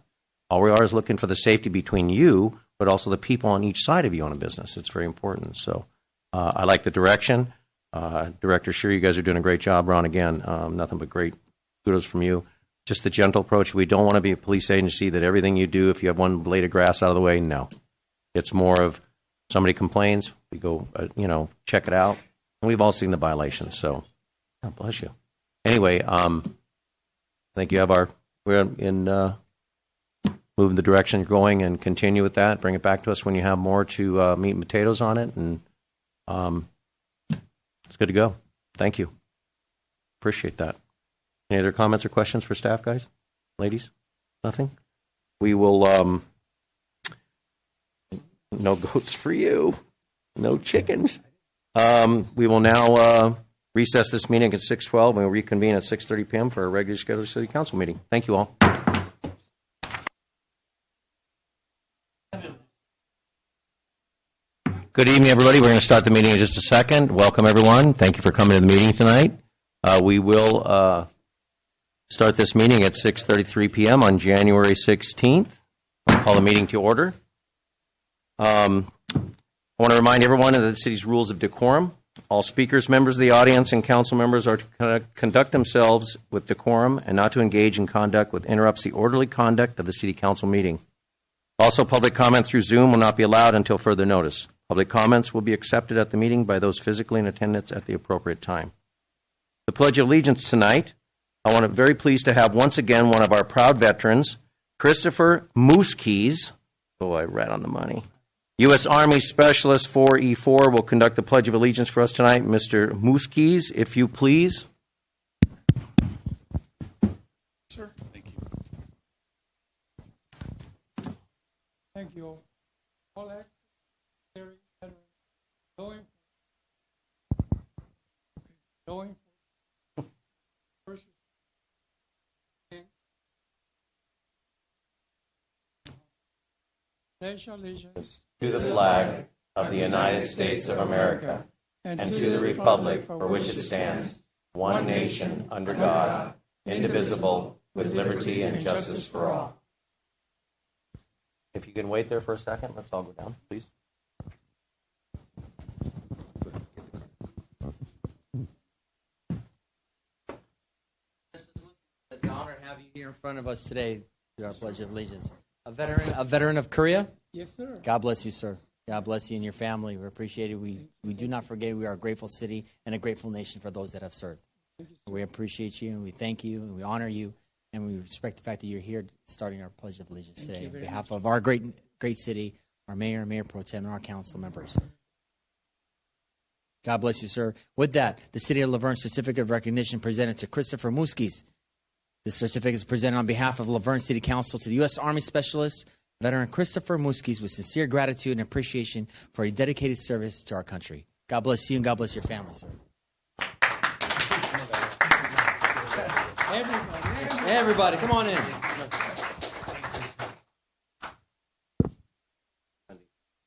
All we are is looking for the safety between you, but also the people on each side of you on a business. It's very important. So I like the direction. Director Scheer, you guys are doing a great job. Ron, again, nothing but great kudos from you. Just the gentle approach. We don't want to be a police agency that everything you do, if you have one blade of grass out of the way, no. It's more of somebody complains, we go, check it out. And we've all seen the violations. So, God bless you. Anyway, I think we're in moving the direction you're going, and continue with that. Bring it back to us when you have more to meat and potatoes on it, and it's good to go. Thank you. Appreciate that. Any other comments or questions for staff, guys? Ladies? Nothing? We will, no goats for you. No chickens. We will now recess this meeting at 6:12, and we'll reconvene at 6:30 p.m. for our regular scheduled city council meeting. Thank you all. Good evening, everybody. We're going to start the meeting in just a second. Welcome, everyone. Thank you for coming to the meeting tonight. We will start this meeting at 6:33 p.m. on January 16th. I'll call the meeting to order. I want to remind everyone of the city's rules of decorum. All speakers, members of the audience, and council members are to conduct themselves with decorum and not to engage in conduct which interrupts the orderly conduct of the city council meeting. Also, public comment through Zoom will not be allowed until further notice. Public comments will be accepted at the meeting by those physically in attendance at the appropriate time. The Pledge of Allegiance tonight, I want to very pleased to have once again one of our proud veterans, Christopher Mooskies. Oh, I read on the money. U.S. Army Specialist 4E4 will conduct the Pledge of Allegiance for us tonight. Mr. Mooskies, if you please. Sir. Thank you. Thank you all. All active, going first. Pledge allegiance To the flag of the United States of America and to the republic for which it stands, one nation, under God, indivisible, with liberty and justice for all. If you can wait there for a second, let's all go down, please. It's an honor to have you here in front of us today to our Pledge of Allegiance. A veteran of Korea? Yes, sir. God bless you, sir. God bless you and your family. We appreciate it. We do not forget we are a grateful city and a grateful nation for those that have served. We appreciate you and we thank you and we honor you and we respect the fact that you're here starting our Pledge of Allegiance today on behalf of our great city, our mayor, Mayor Pro Tem, and our council members. God bless you, sir. With that, the City of Laverne Certificate of Recognition presented to Christopher Mooskies. This certificate is presented on behalf of Laverne City Council to the U.S. Army Specialist, Veteran Christopher Mooskies, with sincere gratitude and appreciation for a dedicated service to our country. God bless you and God bless your family, sir. Everybody, come on in.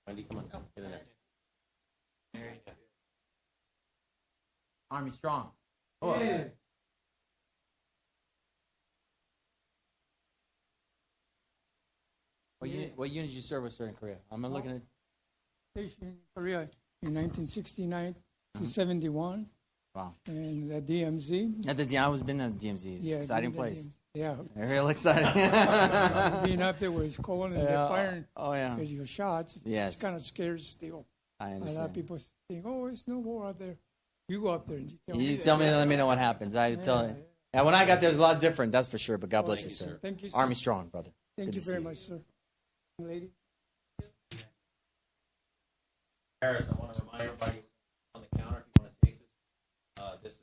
Wendy, come on. Get in there. Army strong. Oh. Yeah. What unit did you serve with, sir, in Korea? I'm looking at... Stationed in Korea in 1969 to 71. Wow. Wow. and the DMZ. I was been at DMZ. It's an exciting been at place. DMZ. Yeah, Real exciting. being up there was cold and Yeah. firing Oh yeah. because your shots. Yes. It's kind of scared still. I A lot of understand. people think, "Oh, it's no war out there." You go up there and you tell You me. tell me, let me know what happens. I tell you. Yeah, when I got there, it was a lot different. That's for sure. But God bless you, sir. Thank you, sir. Army strong, brother. Thank Good you to see very you. much, sir. Lady. Harris, I want to remind everybody on the counter, if you want to take this,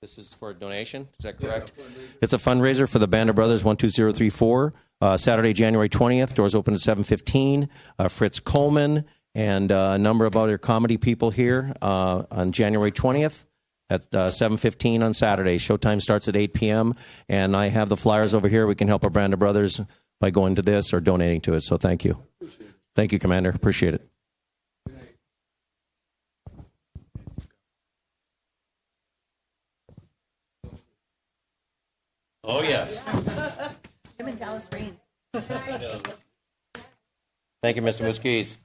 this is for a donation. Is that correct? It's a fundraiser for the Band of Brothers 12034. Saturday, January 20th. Doors open at 7:15. Fritz Coleman and a number of other comedy people here on January 20th at 7:15 on Saturday. Showtime starts at 8 p.m. And I have the flyers over here. We can help our Band of Brothers by going to this or donating to it. So thank you. Thank you, Commander. Appreciate it. Oh, yes. Him and Dallas Reigns. Thank you, Mr. Muskies.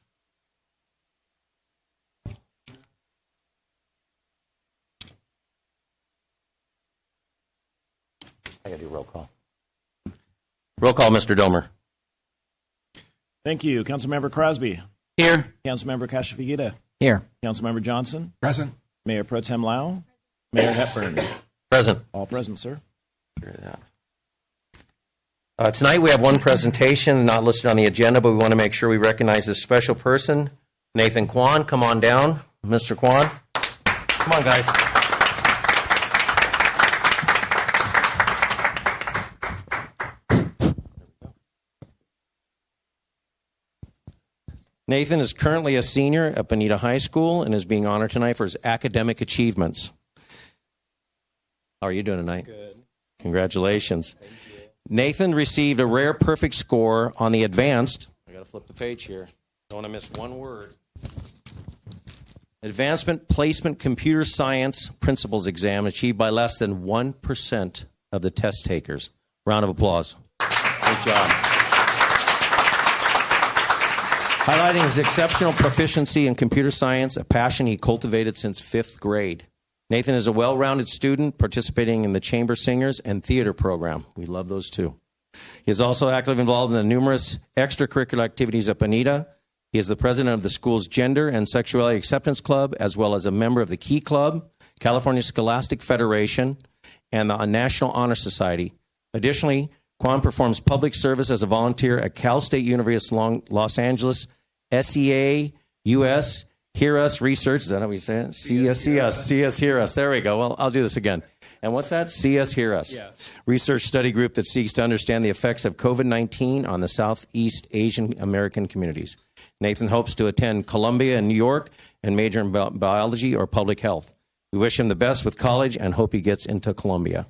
I got to do roll call. Roll call, Mr. Domer. Thank you. Councilmember Crosby. Here. Councilmember Kashifigita. Here. Councilmember Johnson. Present. Mayor Pro Tem Lau. Mayor Hepburn. Present. All present, sir. Tonight we have one presentation not listed on the agenda, but we want to make sure we recognize this special person. Nathan Kwan, come on down. Mr. Kwan. Come on, guys. Nathan is currently a senior at Bonita High School and is being honored tonight for his academic achievements. How are you doing tonight? Good. Congratulations. Nathan received a rare perfect score on the advanced, I got to flip the page here, don't want to miss one word, Advancement Placement Computer Science Principles exam achieved by less than 1% of the test takers. Round of applause. Good job. Highlighting his exceptional proficiency in computer science, a passion he cultivated since 5th grade. Nathan is a well-rounded student participating in the Chamber Singers and Theater program. We love those too. He is also actively involved in the numerous extracurricular activities at Bonita. He is the president of the school's Gender and Sexuality Acceptance Club, as well as a member of the Key Club, California Scholastic Federation, and the National Honor Society. Additionally, Kwan performs public service as a volunteer at Cal State University Los Angeles, SEA, US, Hear Us Research. Is that how we say it? See us, Hear Us. There we go. Well, I'll do this again. And what's that? See Us, Hear Us. Yeah. Research study group that seeks to understand the effects of COVID-19 on the Southeast Asian American communities. Nathan hopes to attend Columbia in New York and major in biology or public health. We wish him the best with college and hope he gets into Columbia.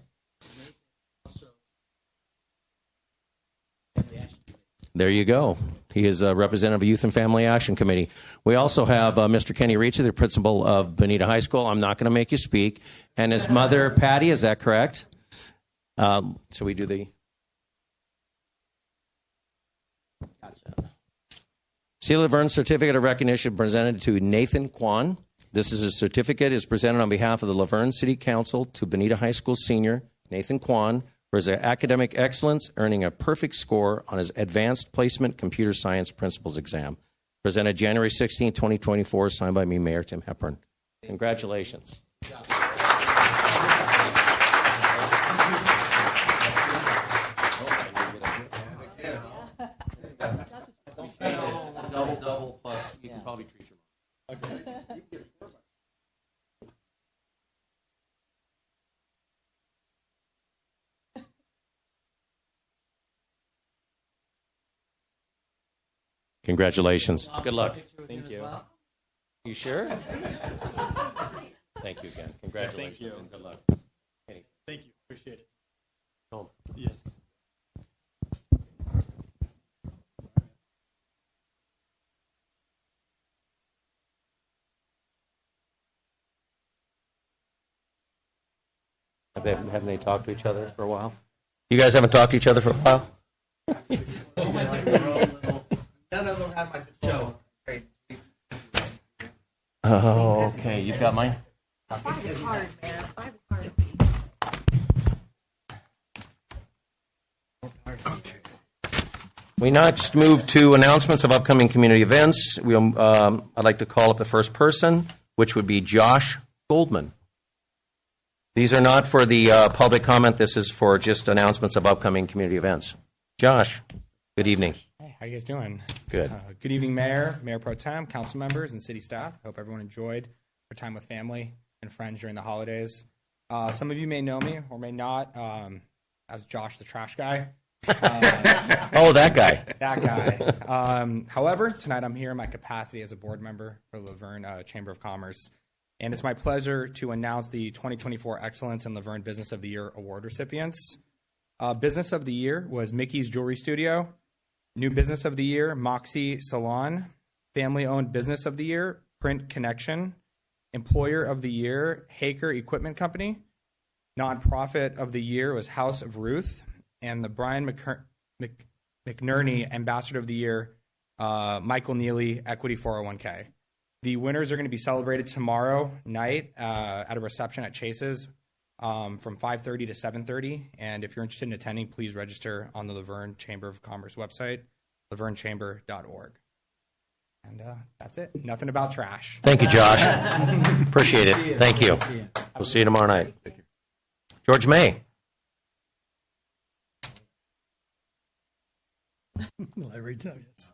There you go. He is a representative of Youth and Family Action Committee. We also have Mr. Kenny Ricci, the principal of Bonita High School. I'm not going to make you speak. And his mother, Patty, is that correct? So we do the... Seal of Verne Certificate of Recognition presented to Nathan Kwan. This is a certificate is presented on behalf of the Laverne City Council to Bonita High School senior Nathan Kwan for his academic excellence, earning a perfect score on his Advanced Placement Computer Science Principles exam. Presented January 16, 2024, signed by me, Mayor Tim Hepburn. Congratulations. It's a double plus. You can probably treat your mom. Congratulations. Good luck. Thank you. You sure? Thank you again. Congratulations. Thank you. And good luck. Thank you. Appreciate it. Home. Yes. Haven't they talked to each other for a while? You guys haven't talked to each other for a while? None of them have my show. Oh, okay. You've got mine? 5 is hard, man. 5 is hard. We next move to announcements of upcoming community events. I'd like to call up the first person, which would be Josh Goldman. These are not for the public comment. This is for just announcements of upcoming community events. Josh, good evening. Hey, how you guys doing? Good. Good evening, Mayor, Mayor Pro Tem, council members, and city staff. Hope everyone enjoyed their time with family and friends during the holidays. Some of you may know me or may not as Josh the Trash Guy. Oh, that guy. That guy. However, tonight I'm here in my capacity as a board member for Laverne Chamber of Commerce. And it's my pleasure to announce the 2024 Excellence in Laverne Business of the Year Award recipients. Business of the Year was Mickey's Jewelry Studio. New Business of the Year, Moxie Salon. Family-owned Business of the Year, Print Connection. Employer of the Year, Haker Equipment Company. Nonprofit of the Year was House of Ruth. And the Brian McNerney Ambassador of the Year, Michael Neely, Equity 401k. The winners are going to be celebrated tomorrow night at a reception at Chase's from 5:30 to 7:30. And if you're interested in attending, please register on the Laverne Chamber of Commerce website, lavernechamber.org. And that's it. Nothing about trash. Thank you, Josh. Appreciate it. Thank you. We'll see you tomorrow night. George May. Every time, yes.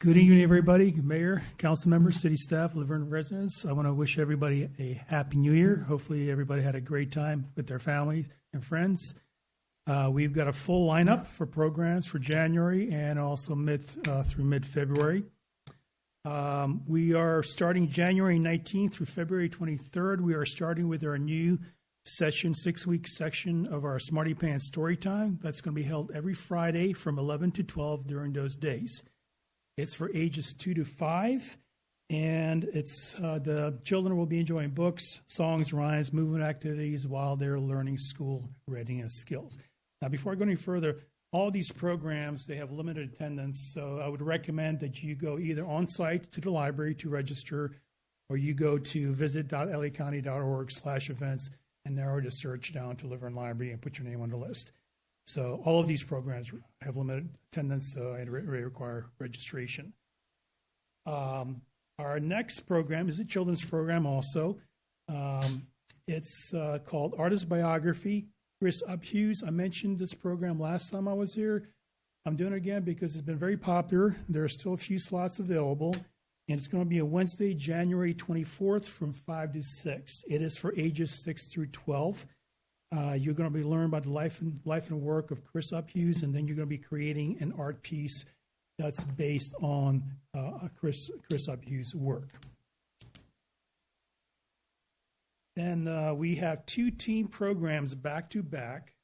Good evening, everybody. Mayor, council members, city staff, Laverne residents. I want to wish everybody a happy new year. Hopefully everybody had a great time with their families and friends. We've got a full lineup for programs for January and also through mid-February. We are starting January 19th through February 23rd. We are starting with our new session, 6-week section of our Smarty Pants Story Time. That's going to be held every Friday from 11 to 12 during those days. It's for ages 2 to 5, and it's the children will be enjoying books, songs, rhymes, movement activities while they're learning school readiness skills. Now, before I go any further, all these programs, they have limited attendance, so I would recommend that you go either on-site to the library to register, or you go to visit.lacounty.org/events and narrow the search down to Laverne Library and put your name on the list. So all of these programs have limited attendance, so I require registration. Our next program is a children's program also. It's called Artist Biography. Chris Uphughes, I mentioned this program last time I was here. I'm doing it again because it's been very popular. There are still a few slots available. And it's going to be on Wednesday, January 24th from 5 to 6. It is for ages 6 through 12. You're going to be learning about the life and work of Chris Uphughes, and then you're going to be creating an art piece that's based on Chris Uphughes' work. Then we have 2 team programs back to back.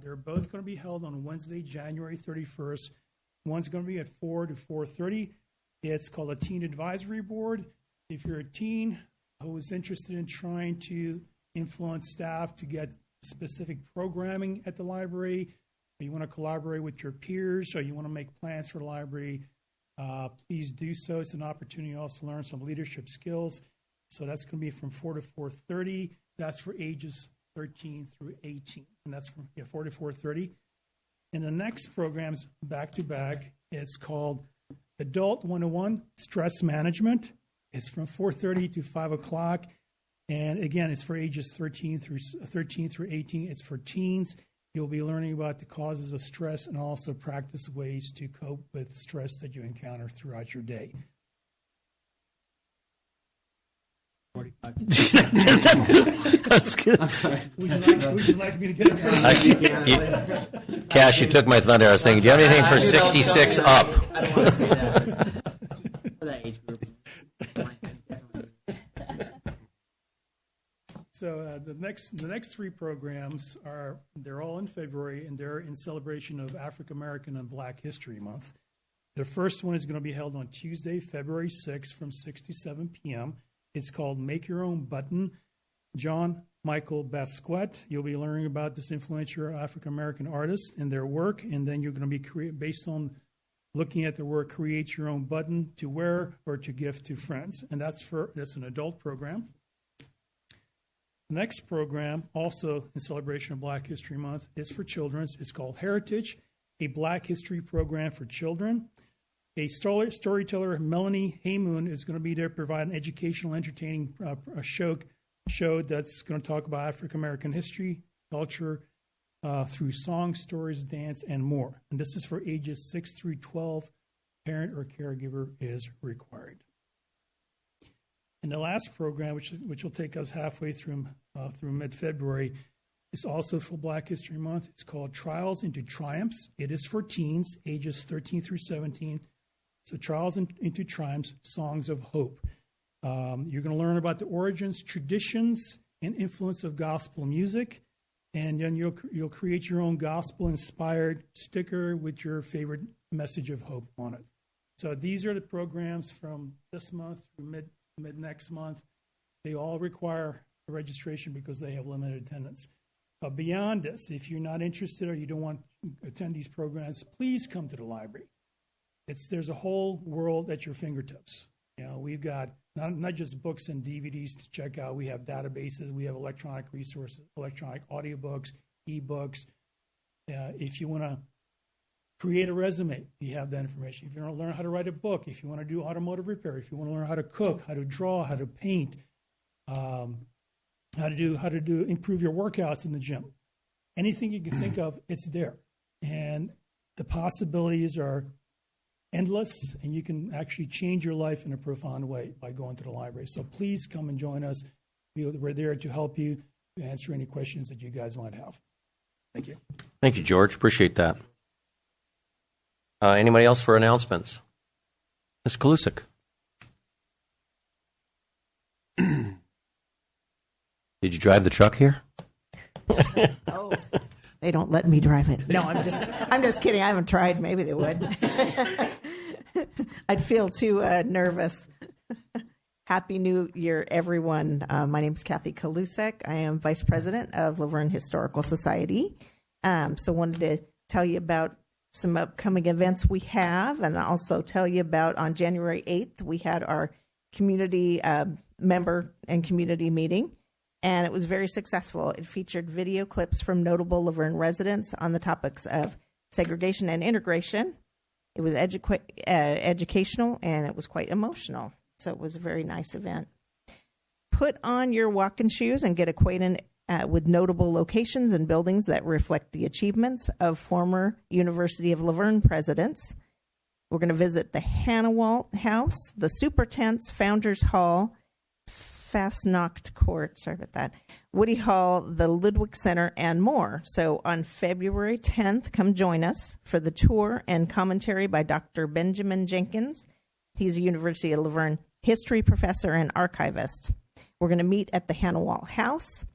They're both going to be held on Wednesday, January 31st. One's going to be at 4 to 4:30. It's called a Teen Advisory Board. If you're a teen who is interested in trying to influence staff to get specific programming at the library, or you want to collaborate with your peers, or you want to make plans for the library, please do so. It's an opportunity to also learn some leadership skills. So that's going to be from 4 to 4:30. That's for ages 13 through 18. And that's from 4 to 4:30. And the next program's back to back. It's called Adult 101 Stress Management. It's from 4:30 to 5 o'clock. And again, it's for ages 13 through 18. It's for teens. You'll be learning about the causes of stress and also practice ways to cope with stress that you encounter throughout your day. That's good. I'm sorry. Would you like me to get it? Cash, you took my thunder. I was thinking, do you have anything for 66 up? I don't want to say that. For that age group. So the next 3 programs they're all in February, and they're in celebration of African American and Black History Month. The first one is going to be held on Tuesday, February 6th from 6 to 7 p.m. It's called Make Your Own Button. John Michael Basquette. You'll be learning about this influential African American artist and their work, and then you're going to be based on looking at their work, create your own button to wear or to gift to friends, and that's an adult program. The next program, also in celebration of Black History Month, is for children. It's called Heritage, a Black History program for children. A storyteller, Melanie Haymoon, is going to be there to provide an educational, entertaining show that's going to talk about African American history, culture, through song, stories, dance, and more. And this is for ages 6 through 12. Parent or caregiver is required. And the last program, which will take us halfway through mid-February, is also for Black History Month. It's called Trials into Triumphs. It is for teens, ages 13 through 17. So Trials into Triumphs, Songs of Hope. You're going to learn about the origins, traditions, and influence of gospel music. And then you'll create your own gospel-inspired sticker with your favorite message of hope on it. So these are the programs from this month through mid next month. They all require a registration because they have limited attendance. But beyond this, if you're not interested or you don't want to attend these programs, please come to the library. There's a whole world at your fingertips. You know, we've got not just books and DVDs to check out. We have databases. We have electronic resources, electronic audiobooks, ebooks. If you want to create a resume, you have that information. If you want to learn how to write a book, if you want to do automotive repair, if you want to learn how to cook, how to draw, how to paint, how to improve your workouts in the gym, anything you can think of, it's there. And the possibilities are endless, and you can actually change your life in a profound way by going to the library. So please come and join us. We're there to help you, to answer any questions that you guys might have. Thank you. Thank you, George. Appreciate that. Anybody else for announcements? Ms. Kalusik. Did you drive the truck here? Oh, they don't let me drive it. No, I'm just kidding. I haven't tried. Maybe they would. I'd feel too nervous. Happy New Year, everyone. My name is Kathy Kalusek. I am Vice President of Laverne Historical Society. So wanted to tell you about some upcoming events we have, and also tell you about on January 8th, we had our community member and community meeting, and it was very successful. It featured video clips from notable Laverne residents on the topics of segregation and integration. It was educational, and it was quite emotional. So it was a very nice event. Put on your walking shoes and get acquainted with notable locations and buildings that reflect the achievements of former University of Laverne presidents. We're going to visit the Hannawalt House, the Super Tents, Founders Hall, Fastnacht Court, sorry about that, Woody Hall, the Ludwig Center, and more. So on February 10th, come join us for the tour and commentary by Dr. Benjamin Jenkins. He's a University of Laverne history professor and archivist. We're going to meet at the Hannawalt House,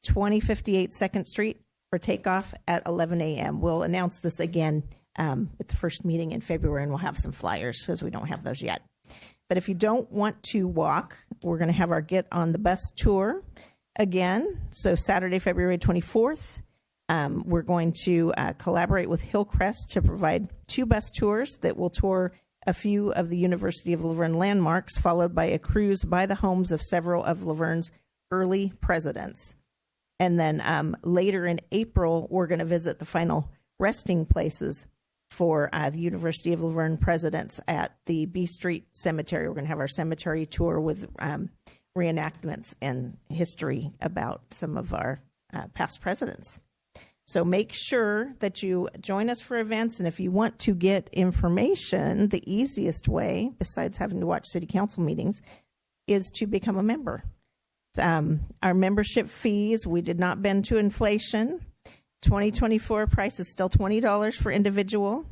2058 2nd Street, for takeoff at 11 a.m. We'll announce this again at the first meeting in February, and we'll have some flyers because we don't have those yet. But if you don't want to walk, we're going to have our Get on the Bus tour again. So Saturday, February 24th, we're going to collaborate with Hillcrest to provide 2 bus tours that will tour a few of the University of Laverne landmarks, followed by a cruise by the homes of several of Laverne's early presidents. And then later in April, we're going to visit the final resting places for the University of Laverne presidents at the B Street Cemetery. We're going to have our cemetery tour with reenactments and history about some of our past presidents. So make sure that you join us for events. And if you want to get information, the easiest way, besides having to watch city council meetings, is to become a member. Our membership fees, we did not bend to inflation. 2024 price is still $20 for individual,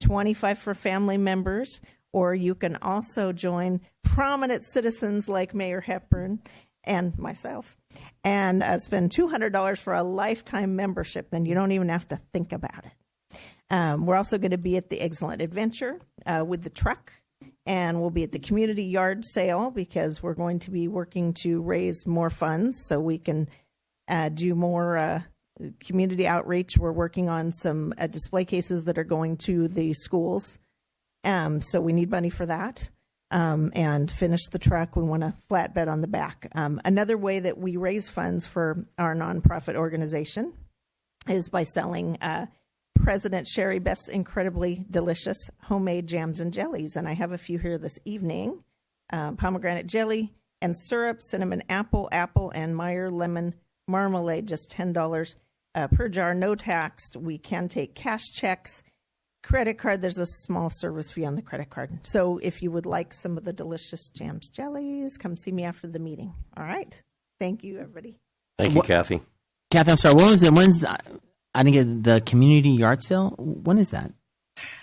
$25 for family members, or you can also join prominent citizens like Mayor Hepburn and myself and spend $200 for a lifetime membership. Then you don't even have to think about it. We're also going to be at the Excellent Adventure with the truck, and we'll be at the community yard sale because we're going to be working to raise more funds so we can do more community outreach. We're working on some display cases that are going to the schools. So we need money for that. and finish the truck. We want a flatbed on the back. Another way that we raise funds for our nonprofit organization is by selling President Sherry Best's incredibly delicious homemade jams and jellies. And I have a few here this evening. Pomegranate jelly and syrup, cinnamon apple, and Meyer lemon marmalade, just $10 per jar, no tax. We can take cash checks, credit card. There's a small service fee on the credit card. So if you would like some of the delicious jams, jellies, come see me after the meeting. All right. Thank you, everybody. Thank you, Kathy. Kathy, I'm sorry. When was it? I didn't get the community yard sale. When is that?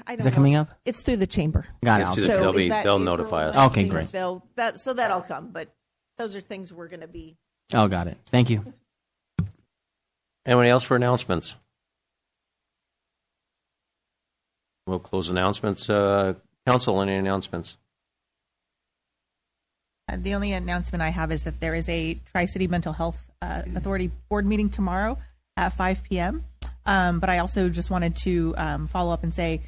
I don't Is that know. coming up? It's through the chamber. Got it. It's I'll- to the- So they'll is be- that they'll April? notify us. Okay, great. So that'll come, but those are things we're going to be. Oh, got it. Thank you. Anyone else for announcements? We'll close announcements. Council, any announcements? The only announcement I have is that there is a Tri-City Mental Health Authority board meeting tomorrow at 5 p.m. But I also just wanted to follow up and say,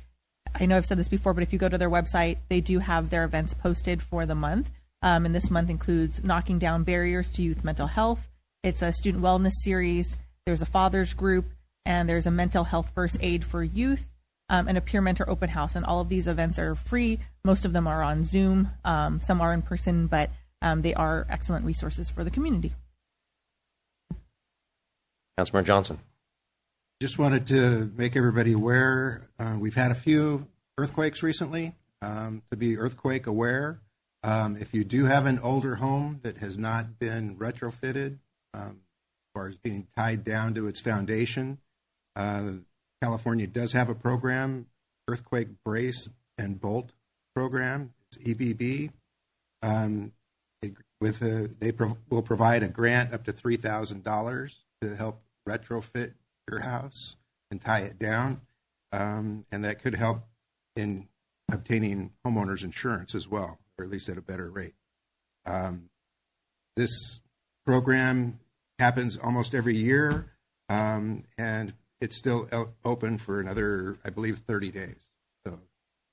I know I've said this before, but if you go to their website, they do have their events posted for the month. And this month includes knocking down barriers to youth mental health. It's a student wellness series. There's a fathers group, and there's a mental health first aid for youth, and a peer mentor open house. And all of these events are free. Most of them are on Zoom. Some are in person, but they are excellent resources for the community. Councilmember Johnson. Just wanted to make everybody aware, we've had a few earthquakes recently, to be earthquake aware. If you do have an older home that has not been retrofitted, as far as being tied down to its foundation, California does have a program, Earthquake Brace and Bolt program. It's EBB. They will provide a grant up to $3,000 to help retrofit your house and tie it down, and that could help in obtaining homeowners insurance as well, or at least at a better rate. This program happens almost every year, and it's still open for another, I believe, 30 days. So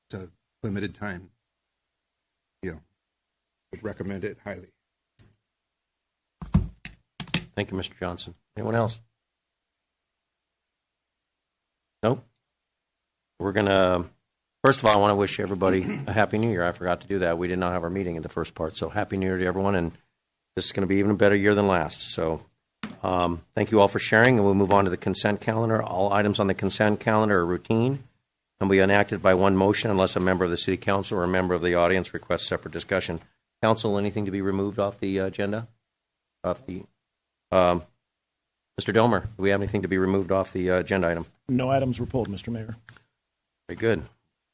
it's a limited time deal. Would recommend it highly. Thank you, Mr. Johnson. Anyone else? Nope. We're going to, first of all, I want to wish everybody a Happy New Year. I forgot to do that. We did not have our meeting in the first part. So Happy New Year to everyone. And this is going to be even a better year than last. So thank you all for sharing. And we'll move on to the consent calendar. All items on the consent calendar are routine and will be enacted by one motion unless a member of the city council or a member of the audience requests separate discussion. Council, anything to be removed off the agenda? Mr. Domer, do we have anything to be removed off the agenda item? No items were pulled, Mr. Mayor. Very good.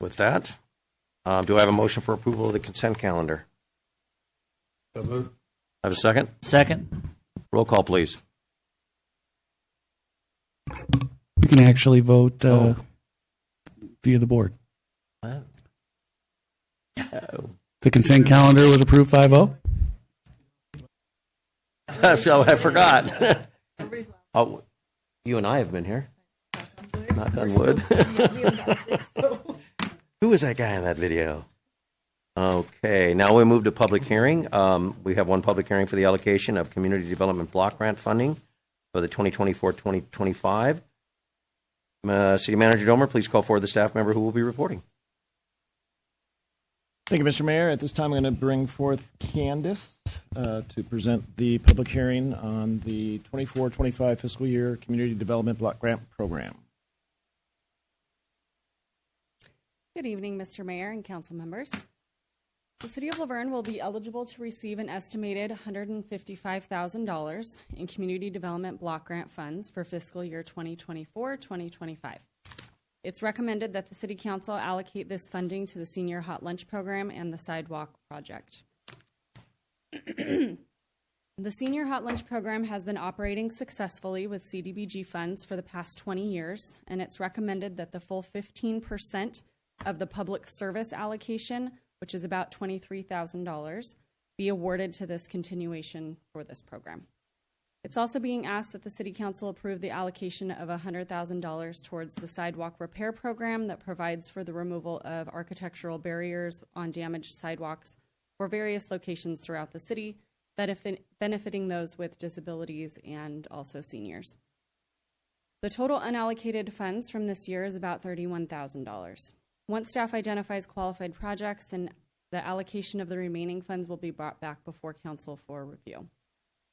With that, do I have a motion for approval of the consent calendar? I have a second? Second. Roll call, please. We can actually vote via the board. Oh. The consent calendar was approved 5-0. So I forgot. Oh, you and I have been here. Knock on wood. Who was that guy in that video? Okay, now we move to public hearing. We have one public hearing for the allocation of community development block grant funding for the 2024-2025. City Manager Domer, please call forward the staff member who will be reporting. Thank you, Mr. Mayor. At this time, I'm going to bring forth Candace to present the public hearing on the 24-25 fiscal year Community Development Block Grant Program. Good evening, Mr. Mayor and council members. The City of Laverne will be eligible to receive an estimated $155,000 in Community Development Block Grant funds for fiscal year 2024-2025. It's recommended that the City Council allocate this funding to the Senior Hot Lunch Program and the Sidewalk Project. The Senior Hot Lunch Program has been operating successfully with CDBG funds for the past 20 years, and it's recommended that the full 15% of the public service allocation, which is about $23,000, be awarded to this continuation for this program. It's also being asked that the City Council approve the allocation of $100,000 towards the sidewalk repair program that provides for the removal of architectural barriers on damaged sidewalks for various locations throughout the city, benefiting those with disabilities and also seniors. The total unallocated funds from this year is about $31,000. Once staff identifies qualified projects, and the allocation of the remaining funds will be brought back before council for review.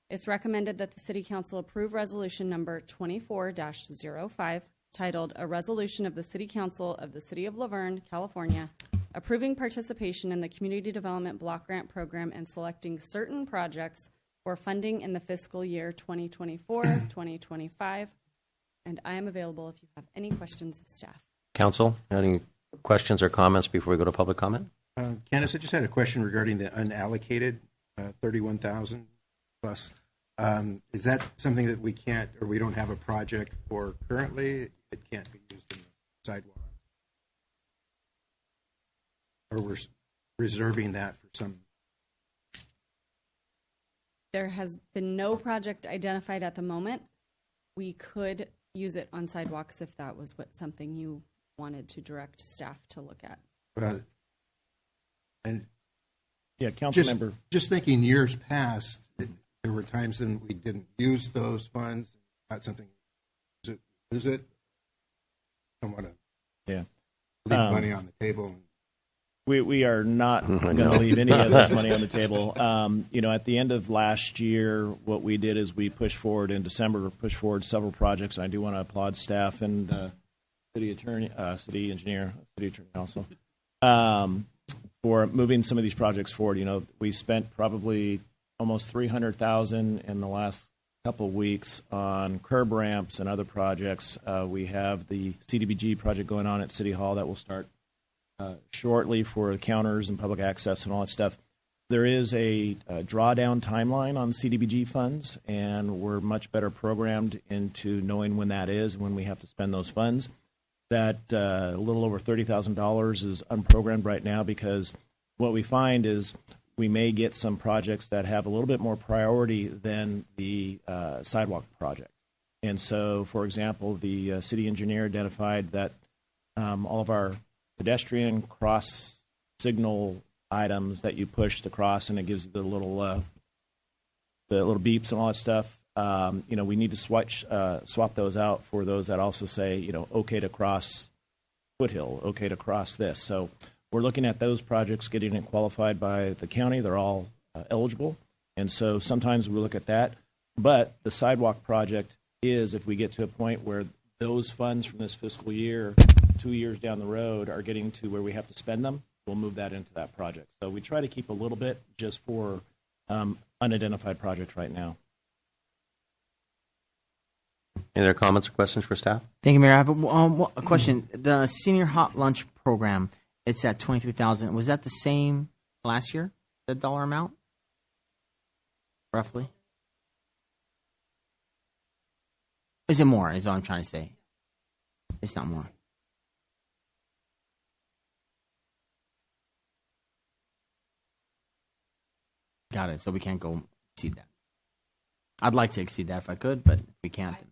It's recommended that the City Council approve resolution number 24-05, titled A Resolution of the City Council of the City of La Verne, California, approving participation in the Community Development Block Grant Program and selecting certain projects for funding in the fiscal year 2024-2025. And I am available if you have any questions of staff. Council, any questions or comments before we go to public comment? Candace, I just had a question regarding the unallocated 31,000 plus. Is that something that we can't, or we don't have a project for currently? It can't be used in the sidewalk, or we're reserving that for some? There has been no project identified at the moment. We could use it on sidewalks if that was something you wanted to direct staff to look at. And Yeah, council member. Just thinking years past, there were times when we didn't use those funds. Not something. Lose it. Don't want to. Yeah. Leave money on the table. We are not going to leave any of this money on the table. At the end of last year, what we did is we pushed forward in December, pushed forward several projects. And I do want to applaud staff and city attorney, city engineer, city attorney also, for moving some of these projects forward. We spent probably almost $300,000 in the last couple of weeks on curb ramps and other projects. We have the CDBG project going on at City Hall that will start shortly for counters and public access and all that stuff. There is a drawdown timeline on CDBG funds, and we're much better programmed into knowing when that is, when we have to spend those funds. That a little over $30,000 is unprogrammed right now because what we find is we may get some projects that have a little bit more priority than the sidewalk project. And so, for example, the city engineer identified that all of our pedestrian cross signal items that you push to cross, and it gives you the little beeps and all that stuff. We need to swap those out for those that also say, okay to cross Foothill, okay to cross this. So we're looking at those projects, getting it qualified by the county. They're all eligible. And so sometimes we look at that. But the sidewalk project is, if we get to a point where those funds from this fiscal year, 2 years down the road, are getting to where we have to spend them, we'll move that into that project. So we try to keep a little bit just for unidentified projects right now. Any other comments or questions for staff? Thank you, Mayor. I have a question. The senior hot lunch program, it's at $23,000. Was that the same last year? The dollar amount, roughly? Is it more? Is what I'm trying to say. It's not more. Got it. So we can't go exceed that. I'd like to exceed that if I could, but if we can't, then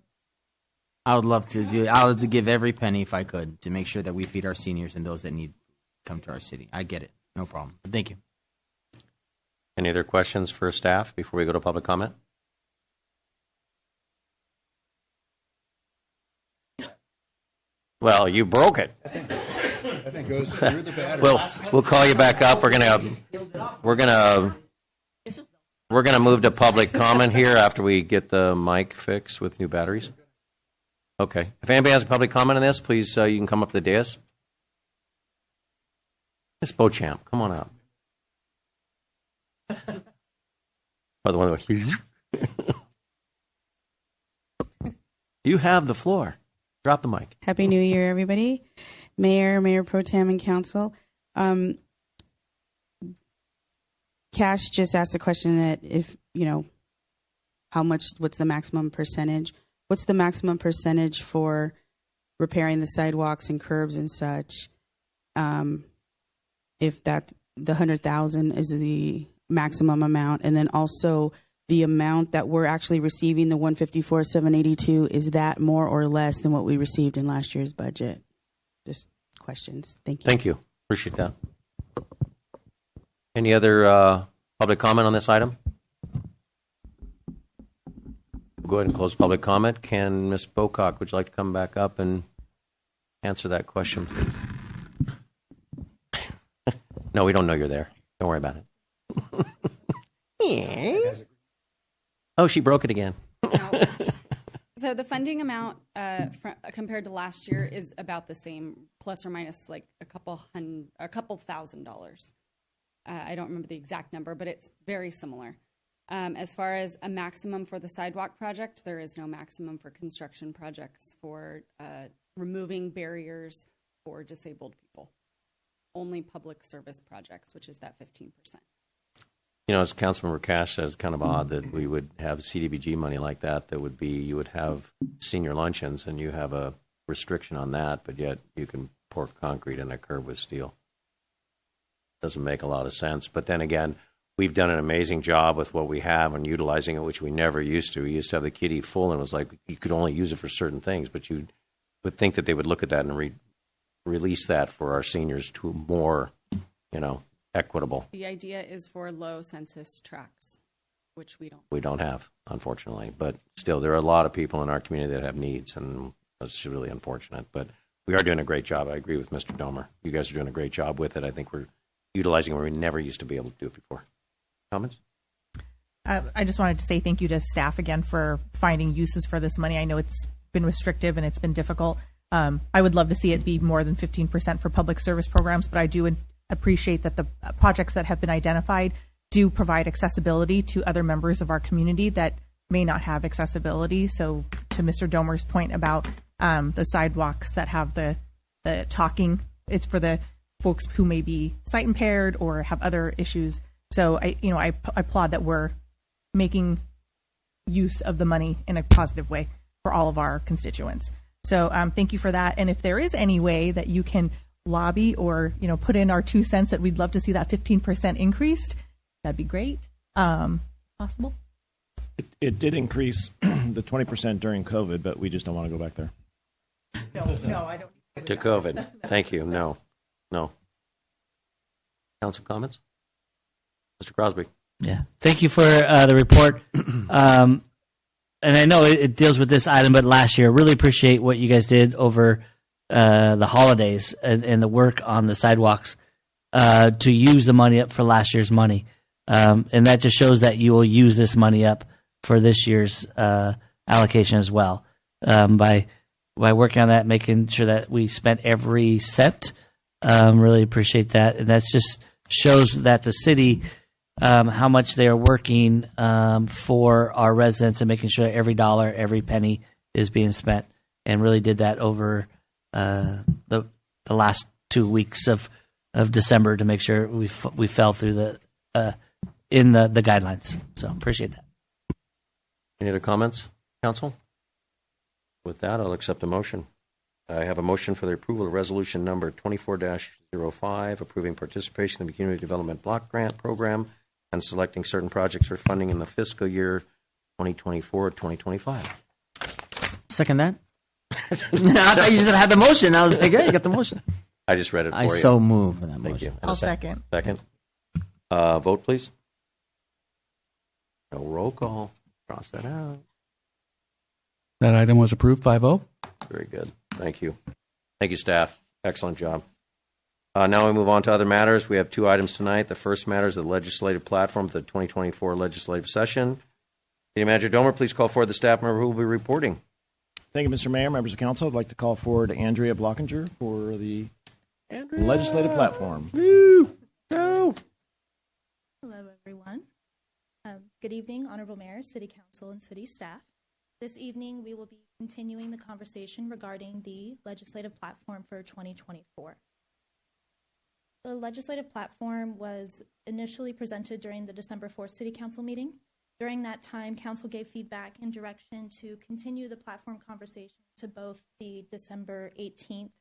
I would love to do it. I would give every penny if I could to make sure that we feed our seniors and those that need to come to our city. I get it. No problem. But thank you. Any other questions for staff before we go to public comment? Well, you broke it. I think it goes through the battery. We'll call you back up. We're gonna move to public comment here after we get the mic fixed with new batteries. Okay. If anybody has a public comment on this, please, you can come up to the dais. Miss Beauchamp, come on up. Oh, the one that went, you have the floor. Drop the mic. Happy New Year, everybody. Mayor Pro Tem, and council. Cash just asked a question that if, what's the maximum percentage? What's the maximum percentage for repairing the sidewalks and curbs and such? If that the 100,000 is the maximum amount, and then also the amount that we're actually receiving, the 154,782, is that more or less than what we received in last year's budget? Just questions. Thank you. Thank you. Appreciate that. Any other public comment on this item? We'll go ahead and close public comment. Can Ms. Bocock, would you like to come back up and answer that question, please? No, we don't know you're there. Don't worry about it. Oh, she broke it again. So the funding amount compared to last year is about the same, plus or minus like a couple $1,000. I don't remember the exact number, but it's very similar. As far as a maximum for the sidewalk project, there is no maximum for construction projects for removing barriers for disabled people. Only public service projects, which is that 15%. You know, as Councilmember Cash says, kind of odd that we would have CDBG money like that. That would be, you would have senior luncheons and you have a restriction on that, but yet you can pour concrete in a curb with steel. Doesn't make a lot of sense. But then again, we've done an amazing job with what we have and utilizing it, which we never used to. We used to have the kitty full and it was like you could only use it for certain things, but you would think that they would look at that and release that for our seniors to more, equitable. The idea is for low census tracts, which we don't. We don't have, unfortunately. But still, there are a lot of people in our community that have needs, and it's really unfortunate. But we are doing a great job. I agree with Mr. Domer. You guys are doing a great job with it. I think we're utilizing it where we never used to be able to do it before. Comments? I just wanted to say thank you to staff again for finding uses for this money. I know it's been restrictive and it's been difficult. I would love to see it be more than 15% for public service programs, but I do appreciate that the projects that have been identified do provide accessibility to other members of our community that may not have accessibility. So to Mr. Domer's point about the sidewalks that have the talking, it's for the folks who may be sight impaired or have other issues. So I applaud that we're making use of the money in a positive way for all of our constituents. So thank you for that. And if there is any way that you can lobby or put in our 2 cents that we'd love to see that 15% increased, that'd be great. Possible? It did increase the 20% during COVID, but we just don't want to go back there. No, I don't. To COVID. Thank you. No. Council comments? Mr. Crosby. Yeah. Thank you for the report. And I know it deals with this item, but last year, really appreciate what you guys did over the holidays and the work on the sidewalks to use the money up for last year's money. And that just shows that you will use this money up for this year's allocation as well. By working on that, making sure that we spent every cent. Really appreciate that. And that just shows that the city, how much they are working for our residents and making sure every dollar, every penny is being spent, and really did that over the last 2 weeks of December to make sure we fell through the guidelines. So appreciate that. Any other comments, Council? With that, I'll accept a motion. I have a motion for the approval of resolution number 24-05, approving participation in the Community Development Block Grant Program and selecting certain projects for funding in the fiscal year 2024-2025. Second that. I thought you just had the motion. I was like, hey, you got the motion. I just read it for I you. so move for that Thank motion. you. And I'll a second. Second. Vote, please. No roll call. Cross that out. That item was approved 5-0. Very good. Thank you. Thank you, staff. Excellent job. Now we move on to other matters. We have 2 items tonight. The first matter is the legislative platform for the 2024 legislative session. City Manager Domer, please call forward the staff member who will be reporting. Thank you, Mr. Mayor, members of council. I'd like to call forward Andrea Blockinger for the legislative platform. Woo! Go! Hello, everyone. Good evening, Honorable Mayor, City Council, and City staff. This evening, we will be continuing the conversation regarding the legislative platform for 2024. The legislative platform was initially presented during the December 4th City Council meeting. During that time, Council gave feedback and direction to continue the platform conversation to both the December 18th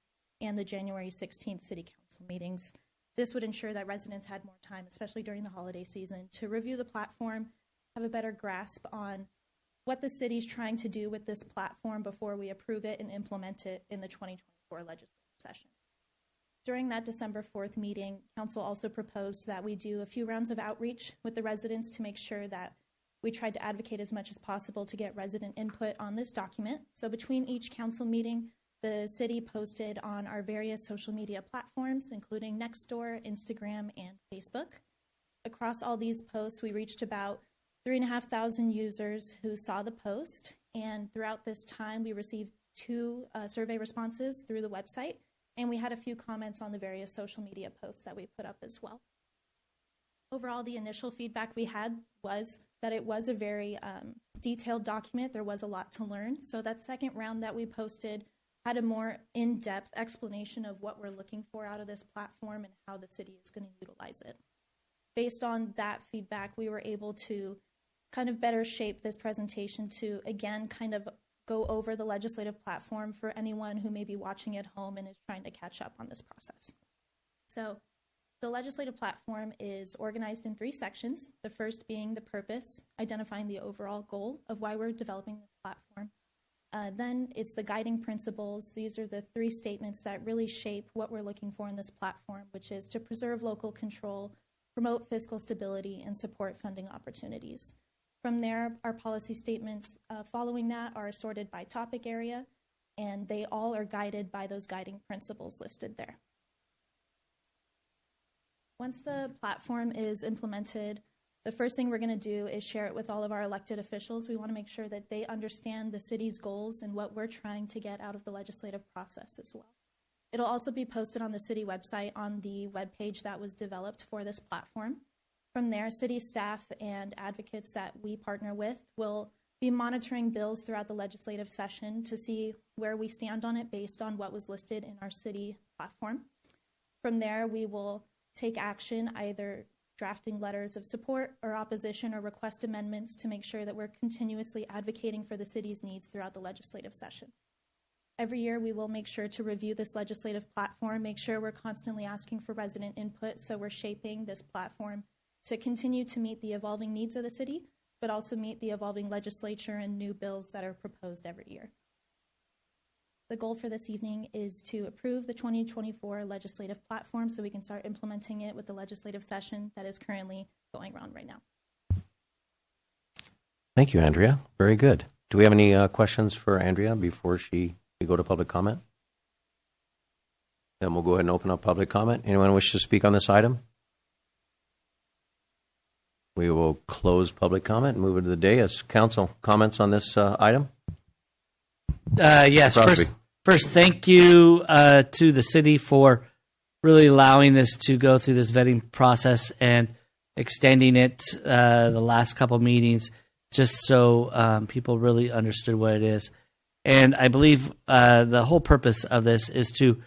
and the January 16th City Council meetings. This would ensure that residents had more time, especially during the holiday season, to review the platform have a better grasp on what the city's trying to do with this platform before we approve it and implement it in the 2024 legislative session. During that December 4th meeting, council also proposed that we do a few rounds of outreach with the residents to make sure that we tried to advocate as much as possible to get resident input on this document. So between each council meeting, the city posted on our various social media platforms, including Nextdoor, Instagram, and Facebook. Across all these posts, we reached about 3,500 users who saw the post. And throughout this time, we received 2 survey responses through the website. And we had a few comments on the various social media posts that we put up as well. Overall, the initial feedback we had was that it was a very detailed document. There was a lot to learn. So that second round that we posted had a more in-depth explanation of what we're looking for out of this platform and how the city is going to utilize it. Based on that feedback, we were able to kind of better shape this presentation to, again, kind of go over the legislative platform for anyone who may be watching at home and is trying to catch up on this process. So the legislative platform is organized in 3 sections, the first being the purpose, identifying the overall goal of why we're developing this platform. Then it's the guiding principles. These are the 3 statements that really shape what we're looking for in this platform, which is to preserve local control, promote fiscal stability, and support funding opportunities. From there, our policy statements following that are sorted by topic area, and they all are guided by those guiding principles listed there. Once the platform is implemented, the first thing we're going to do is share it with all of our elected officials. We want to make sure that they understand the city's goals and what we're trying to get out of the legislative process as well. It'll also be posted on the city website on the webpage that was developed for this platform. From there, city staff and advocates that we partner with will be monitoring bills throughout the legislative session to see where we stand on it based on what was listed in our city platform. From there, we will take action, either drafting letters of support or opposition or request amendments to make sure that we're continuously advocating for the city's needs throughout the legislative session. Every year, we will make sure to review this legislative platform, make sure we're constantly asking for resident input, so we're shaping this platform to continue to meet the evolving needs of the city, but also meet the evolving legislature and new bills that are proposed every year. The goal for this evening is to approve the 2024 legislative platform so we can start implementing it with the legislative session that is currently going around right now. Thank you, Andrea. Very good. Do we have any questions for Andrea before we go to public comment? Then we'll go ahead and open up public comment. Anyone wish to speak on this item? We will close public comment and move into the dais. Council, comments on this item? Yes. Crosby. First, thank you to the city for really allowing this to go through this vetting process and extending it the last couple meetings just so people really understood what it is. And I believe the whole purpose of this is to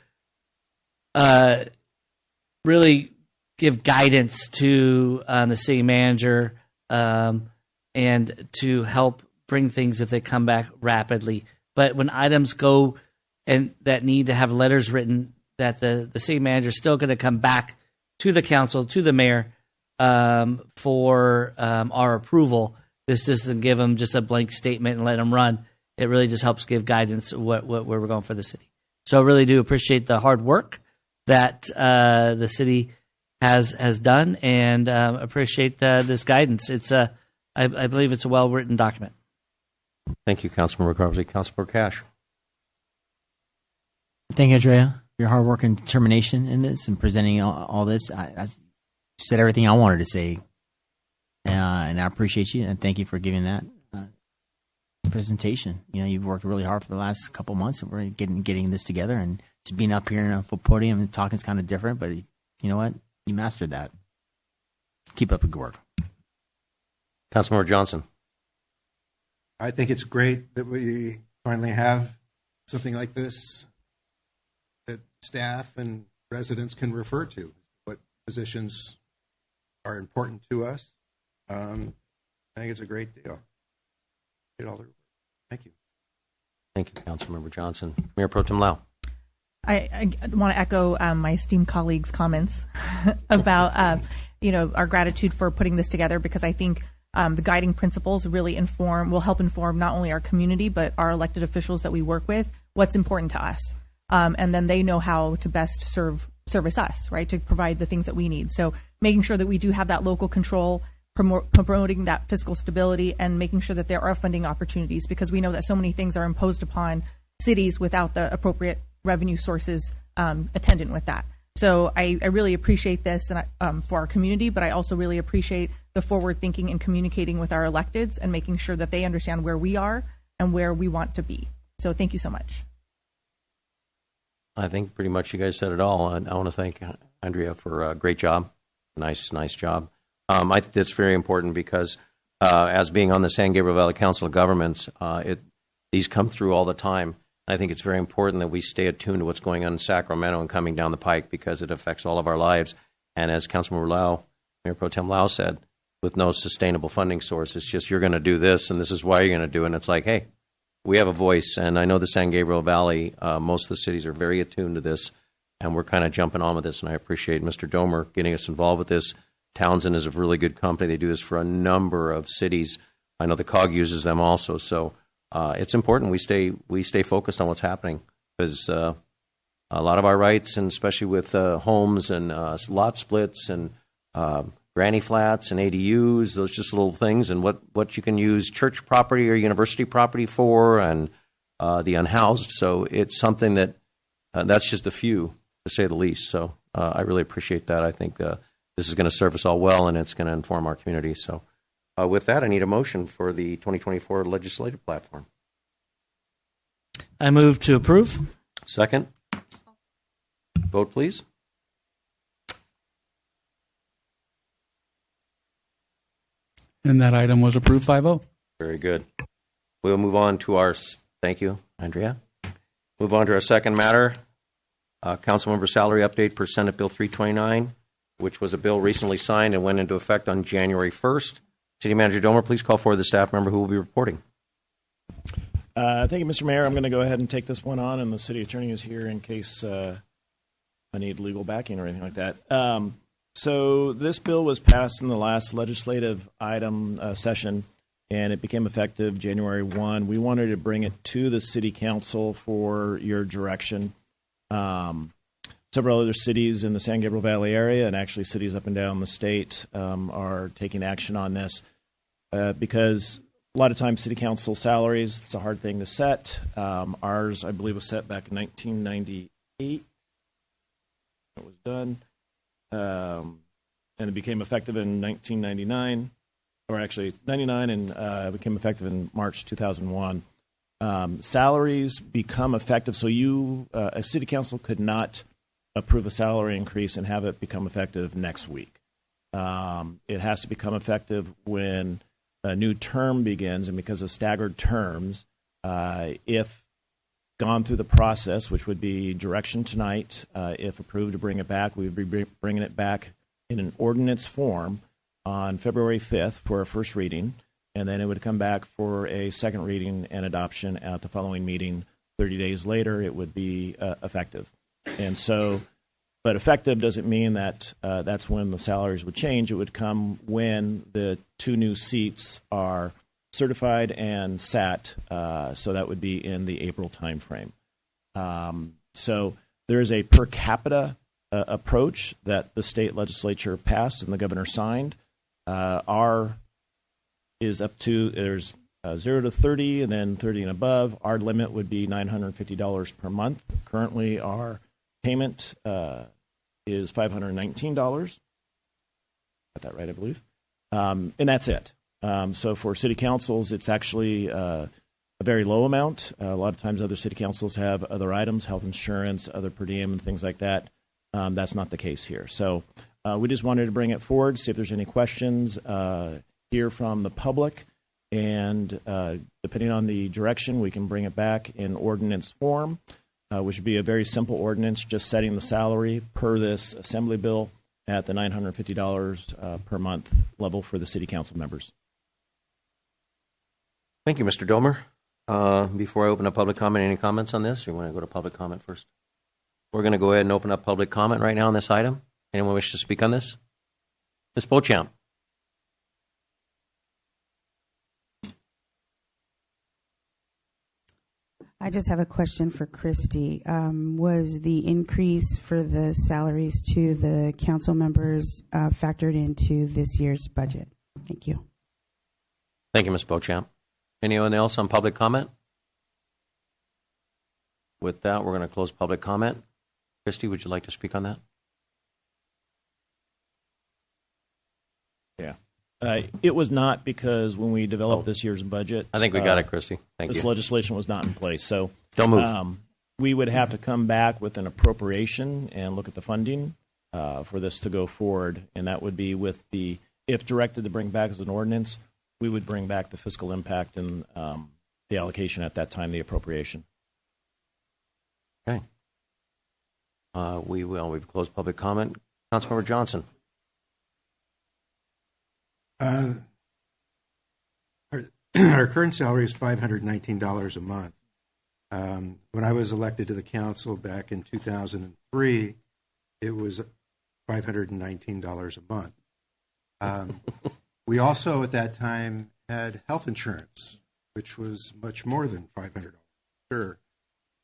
really give guidance to the city manager and to help bring things if they come back rapidly. But when items go and that need to have letters written, that the city manager is still going to come back to the council, to the mayor for our approval. This doesn't give them just a blank statement and let them run. It really just helps give guidance where we're going for the city. So I really do appreciate the hard work that the city has done, and appreciate this guidance. It's I believe it's a well-written document. Thank you, Councilmember Crosby. Councilmember Cash. Thank you, Andrea, for your hard work and determination in this and presenting all this. I said everything I wanted to say, and I appreciate you, and thank you for giving that presentation. You know, you've worked really hard for the last couple months, and we're getting this together, and just being up here in a full podium and talking is kind of different, but you know what? You mastered that. Keep up the good work. Councilmember Johnson. I think it's great that we finally have something like this that staff and residents can refer to, what positions are important to us. I think it's a great deal. Thank you. Thank you, Councilmember Johnson. Mayor Pro Tem Lau. I want to echo my esteemed colleagues' comments about our gratitude for putting this together, because I think the guiding principles really will help inform not only our community, but our elected officials that we work with, what's important to us. And then they know how to best service us, right, to provide the things that we need. So making sure that we do have that local control, promoting that fiscal stability, and making sure that there are funding opportunities, because we know that so many things are imposed upon cities without the appropriate revenue sources attendant with that. So I really appreciate this and for our community, but I also really appreciate the forward thinking and communicating with our electeds and making sure that they understand where we are and where we want to be. So thank you so much. I think pretty much you guys said it all. I want to thank Andrea for a great job. Nice job. That's very important because as being on the San Gabriel Valley Council of Governments, these come through all the time. I think it's very important that we stay attuned to what's going on in Sacramento and coming down the pike, because it affects all of our lives. And as Councilmember Lau, Mayor Pro Tem Lau said, with no sustainable funding source, it's just you're going to do this and this is why you're going to do it. And it's like, hey, we have a voice. And I know the San Gabriel Valley, most of the cities are very attuned to this, and we're kind of jumping on with this. And I appreciate Mr. Domer getting us involved with this. Townsend is a really good company. They do this for a number of cities. I know the COG uses them also. So it's important we stay focused on what's happening, because a lot of our rights, and especially with homes and lot splits and granny flats and ADUs, those just little things, and what you can use church property or university property for, and the unhoused. So it's something that that's just a few, to say the least. So I really appreciate that. I think this is going to serve us all well, and it's going to inform our community. So with that, I need a motion for the 2024 legislative platform. I move to approve. Second. Vote, please. And that item was approved 5-0. Very good. We'll move on to our, thank you, Andrea. Move on to our second matter, Councilmember salary update per Senate Bill 329, which was a bill recently signed and went into effect on January 1st. City Manager Domer, please call forward the staff member who will be reporting. Thank you, Mr. Mayor. I'm going to go ahead and take this one on, and the city attorney is here in case I need legal backing or anything like that. So this bill was passed in the last legislative item session, and it became effective January 1. We wanted to bring it to the city council for your direction. Several other cities in the San Gabriel Valley area, and actually cities up and down the state, are taking action on this because a lot of times city council salaries, it's a hard thing to set. Ours, I believe, was set back in 1998. It was done. And it became effective in 1999, or actually 99, and it became effective in March 2001. Salaries become effective, so you, a city council, could not approve a salary increase and have it become effective next week. It has to become effective when a new term begins, and because of staggered terms, if gone through the process, which would be direction tonight, if approved to bring it back, we would be bringing it back in an ordinance form on February 5th for a first reading, and then it would come back for a second reading and adoption at the following meeting. 30 days later, it would be effective. And so, but effective doesn't mean that that's when the salaries would change. It would come when the two new seats are certified and sat, so that would be in the April timeframe. So there is a per capita approach that the state legislature passed and the governor signed. Our is up to, there's 0 to 30 and then 30 and above. Our limit would be $950 per month. Currently, our payment is $519. Got that right, I believe. And that's it. So for city councils, it's actually a very low amount. A lot of times other city councils have other items, health insurance, other per diem and things like that. That's not the case here. So we just wanted to bring it forward, see if there's any questions, hear from the public, and depending on the direction, we can bring it back in ordinance form, which would be a very simple ordinance, just setting the salary per this assembly bill at the $950 per month level for the city council members. Thank you, Mr. Domer. Before I open up public comment, any comments on this, or you want to go to public comment first? We're going to go ahead and open up public comment right now on this item. Anyone wish to speak on this? Ms. Beauchamp. I just have a question for Christy. Was the increase for the salaries to the council members factored into this year's budget? Thank you. Thank you, Ms. Beauchamp. Anyone else on public comment? With that, we're going to close public comment. Christy, would you like to speak on that? Yeah. It was not because when we developed this year's budget, I think we got it, Christy. Thank this you. legislation was not in place. So Don't move. We would have to come back with an appropriation and look at the funding for this to go forward. And that would be with the, if directed to bring back as an ordinance, we would bring back the fiscal impact and the allocation at that time, the appropriation. Okay. We've closed public comment. Councilmember Johnson. Our current salary is $519 a month. When I was elected to the council back in 2003, it was $519 a month. We also, at that time, had health insurance, which was much more than $500 for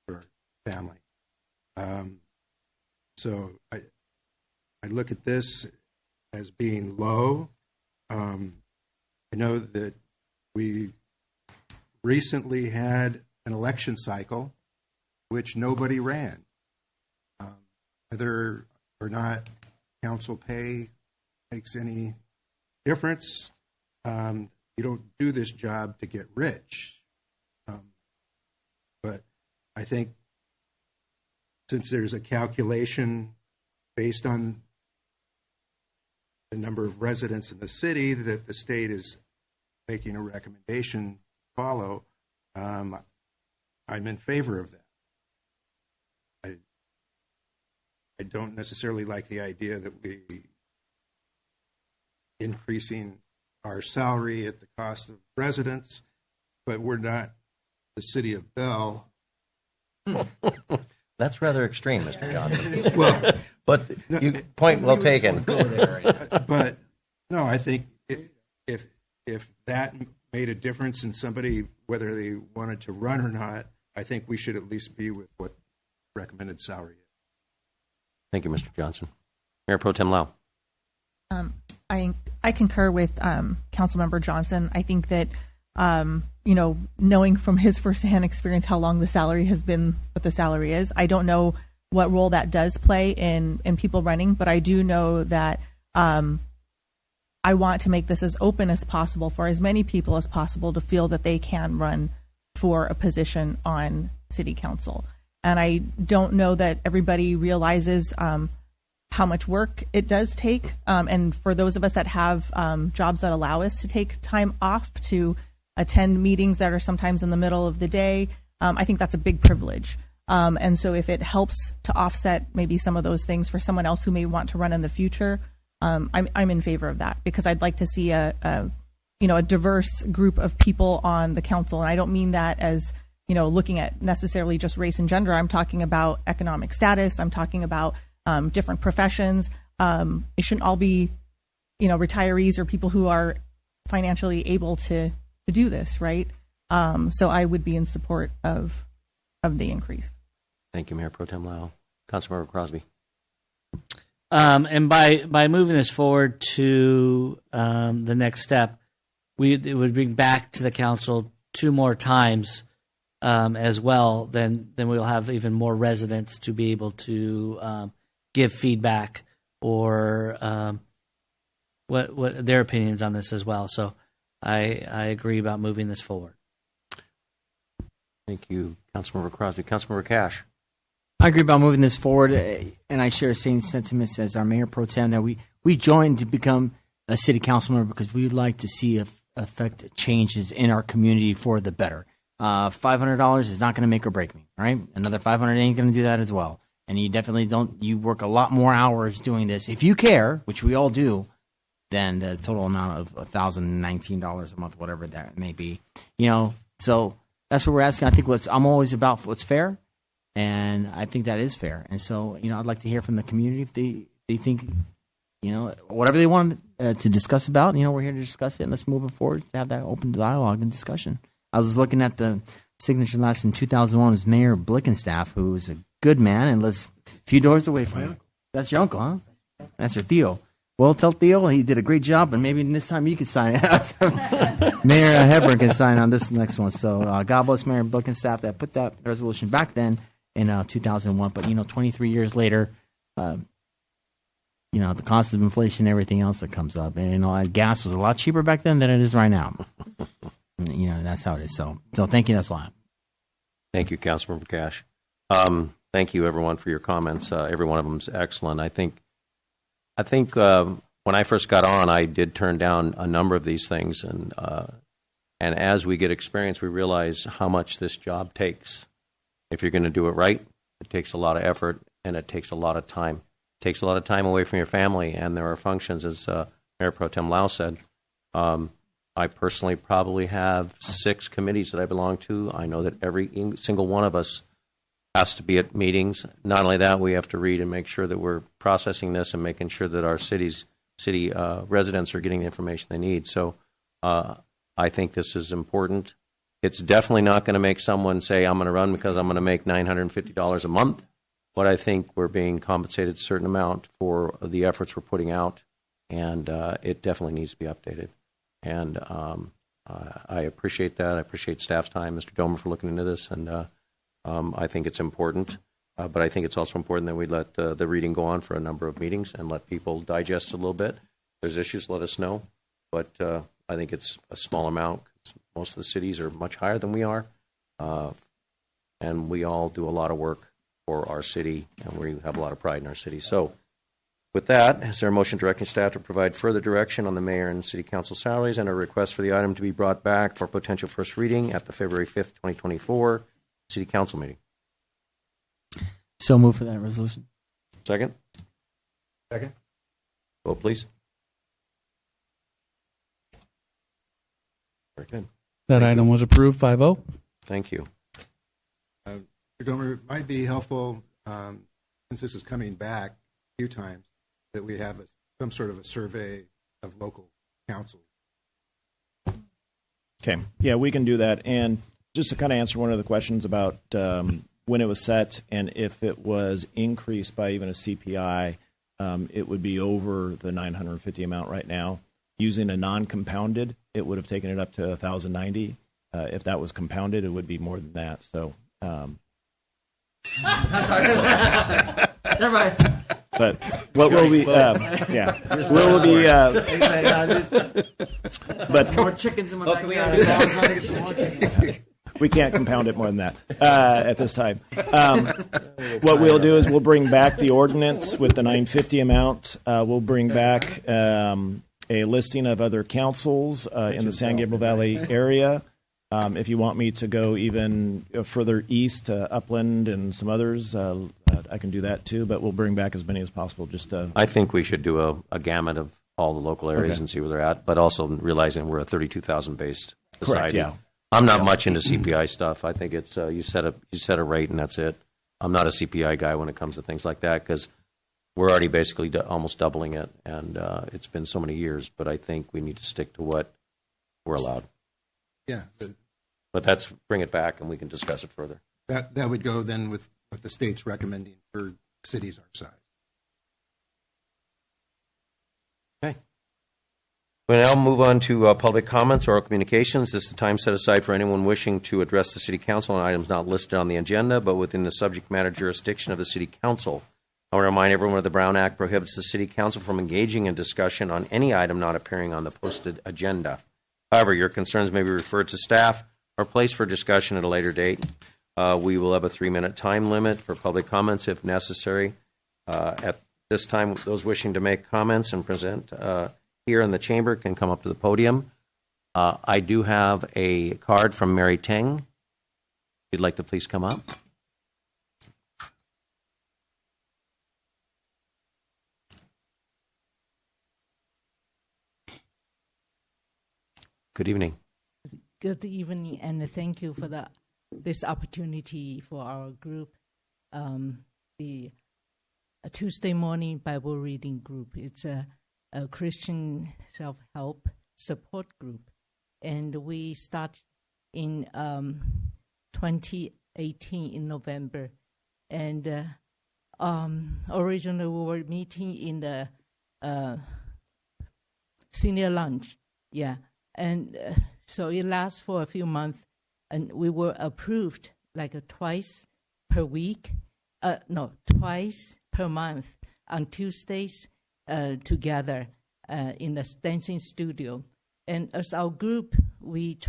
a family. So I look at this as being low. I know that we recently had an election cycle which nobody ran. Whether or not council pay makes any difference, you don't do this job to get rich. But I think since there's a calculation based on the number of residents in the city that the state is making a recommendation to follow, I'm in favor of that. I don't necessarily like the idea that we increasing our salary at the cost of residents, but we're not the city of Bell. That's rather extreme, Mr. Johnson. Well, but point well taken. But no, I think if that made a difference in somebody, whether they wanted to run or not, I think we should at least be with what recommended salary is. Thank you, Mr. Johnson. Mayor Pro Tem Lau. I concur with Councilmember Johnson. I think that knowing from his firsthand experience how long the salary has been, what the salary is, I don't know what role that does play in people running, but I do know that I want to make this as open as possible for as many people as possible to feel that they can run for a position on city council. And I don't know that everybody realizes how much work it does take. And for those of us that have jobs that allow us to take time off to attend meetings that are sometimes in the middle of the day, I think that's a big privilege. And so if it helps to offset maybe some of those things for someone else who may want to run in the future, I'm in favor of that, because I'd like to see a diverse group of people on the council. And I don't mean that as, looking at necessarily just race and gender. I'm talking about economic status. I'm talking about different professions. It shouldn't all be, retirees or people who are financially able to do this, right? So I would be in support of the increase. Thank you, Mayor Pro Tem Lau. Councilmember Crosby. And by moving this forward to the next step, it would bring back to the council 2 more times as well. Then we'll have even more residents to be able to give feedback or what their opinions on this as well. So I agree about moving this forward. Thank you, Councilmember Crosby. Councilmember Cash. I agree about moving this forward, and I share the same sentiments as our Mayor Pro Tem that we joined to become a city council member because we'd like to see affect changes in our community for the better. $500 is not going to make or break me, all right? Another $500 ain't going to do that as well. And you definitely don't, you work a lot more hours doing this. If you care, which we all do, than the total amount of $1,019 a month, whatever that may be. So that's what we're asking. I think I'm always about what's fair, and I think that is fair. And so, I'd like to hear from the community if they think, whatever they want to discuss about, we're here to discuss it, and let's move it forward to have that open dialogue and discussion. I was looking at signature last in 2001 was Mayor Blickenstaff, who is a good man and lives a few doors away from you. That's your uncle, huh? That's your Theo. Well, tell Theo he did a great job, and maybe this time you can sign it. Mayor Hepburn can sign on this next one. So God bless Mayor Blickenstaff that put that resolution back then in 2001. But, 23 years later, the cost of inflation, everything else that comes up. And, gas was a lot cheaper back then than it is right now. That's how it is. So thank you. That's a lot. Thank you, Councilmember Cash. Thank you, everyone, for your comments. Every one of them is excellent. I think when I first got on, I did turn down a number of these things, and as we get experience, we realize how much this job takes. If you're going to do it right, it takes a lot of effort, and it takes a lot of time. It takes a lot of time away from your family, and there are functions, as Mayor Pro Tem Lau said. I personally probably have 6 committees that I belong to. I know that every single one of us has to be at meetings. Not only that, we have to read and make sure that we're processing this and making sure that our city residents are getting the information they need. So I think this is important. It's definitely not going to make someone say, I'm going to run because I'm going to make $950 a month. But I think we're being compensated a certain amount for the efforts we're putting out, and it definitely needs to be updated. And I appreciate that. I appreciate staff's time, Mr. Domer, for looking into this, and I think it's important. But I think it's also important that we let the reading go on for a number of meetings and let people digest a little bit. If there's issues, let us know. But I think it's a small amount. Most of the cities are much higher than we are, and we all do a lot of work for our city, and we have a lot of pride in our city. So with that, is there a motion directing staff to provide further direction on the mayor and city council salaries and a request for the item to be brought back for potential first reading at the February 5th, 2024 city council meeting? So move for that resolution. Second? Second. Vote, please. Very good. That item was approved 5-0. Thank you. Mr. Gomer, it might be helpful, since this is coming back a few times, that we have some sort of a survey of local councils. Okay. Yeah, we can do that. And just to kind of answer one of the questions about when it was set and if it was increased by even a CPI, it would be over the 950 amount right now. Using a non-compounded, it would have taken it up to 1,090. If that was compounded, it would be more than that. So, Never mind. but what will be? Yeah, will be? But more chickens in my backyard. we can't compound it more than that at this time. What we'll do is we'll bring back the ordinance with the 950 amount. We'll bring back a listing of other councils in the San Gabriel Valley area. If you want me to go even further east to Upland and some others, I can do that too, but we'll bring back as many as possible. I think we should do a gamut of all the local areas and see where they're at, but also realizing we're a 32,000 based society. Correct, yeah. I'm not much into CPI stuff. I think it's you set a rate and that's it. I'm not a CPI guy when it comes to things like that because we're already basically almost doubling it, and it's been so many years. But I think we need to stick to what we're allowed. Yeah. But that's bring it back and we can discuss it further. That would go then with what the state's recommending for cities our size. Okay. We now move on to public comments or communications. This is the time set aside for anyone wishing to address the City Council on items not listed on the agenda, but within the subject matter jurisdiction of the City Council. I want to remind everyone that the Brown Act prohibits the City Council from engaging in discussion on any item not appearing on the posted agenda. However, your concerns may be referred to staff or placed for discussion at a later date. We will have a 3-minute time limit for public comments if necessary. At this time, those wishing to make comments and present here in the chamber can come up to the podium. I do have a card from Mary Teng. If you'd like to please come up. Good evening. Good evening, and thank you for this opportunity for our group, the Tuesday morning Bible reading group. It's a Christian self-help support group, and we started in 2018 in November. And originally we were meeting in the senior lunch. Yeah. And so it lasts for a few months. And we were approved like twice per week. Twice per month on Tuesdays together in the dancing studio. And as our group, we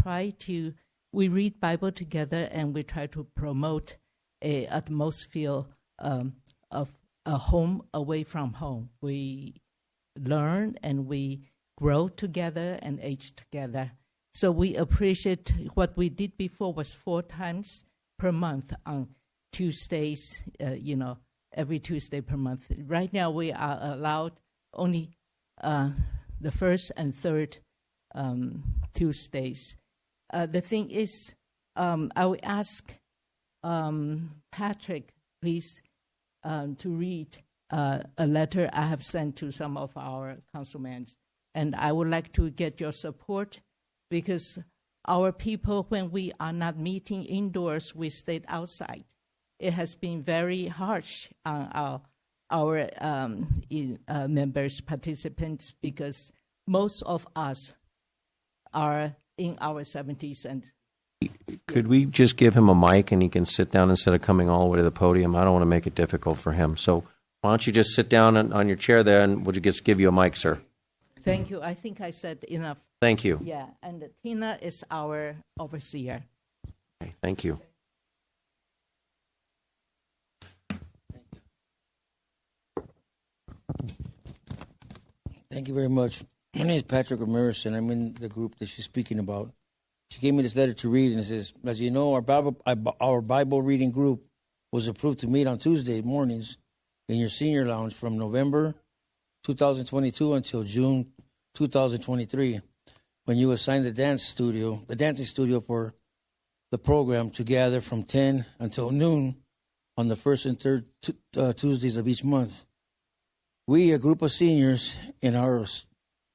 read Bible together and we try to promote a atmosphere of a home away from home. We learn and we grow together and age together. So we appreciate what we did before was 4 times per month on Tuesdays, every Tuesday per month. Right now we are allowed only the first and third Tuesdays. The thing is, I will ask Patrick, please, to read a letter I have sent to some of our councilmen. And I would like to get your support because our people, when we are not meeting indoors, we stayed outside. It has been very harsh on our members, participants, because most of us are in our 70s. And could we just give him a mic and he can sit down instead of coming all the way to the podium? I don't want to make it difficult for him. So why don't you just sit down on your chair there and we'll just give you a mic, sir. Thank you. I think I said enough. Thank you. Yeah, and Tina is our overseer. Okay, thank you. Thank you very much. My name is Patrick Ramirez, and I'm in the group that she's speaking about. She gave me this letter to read, and it says, as you know, our Bible reading group was approved to meet on Tuesday mornings in your senior lounge from November 2022 until June 2023, when you assigned the dancing studio for the program to gather from 10 until noon on the first and third Tuesdays of each month. We, a group of seniors in our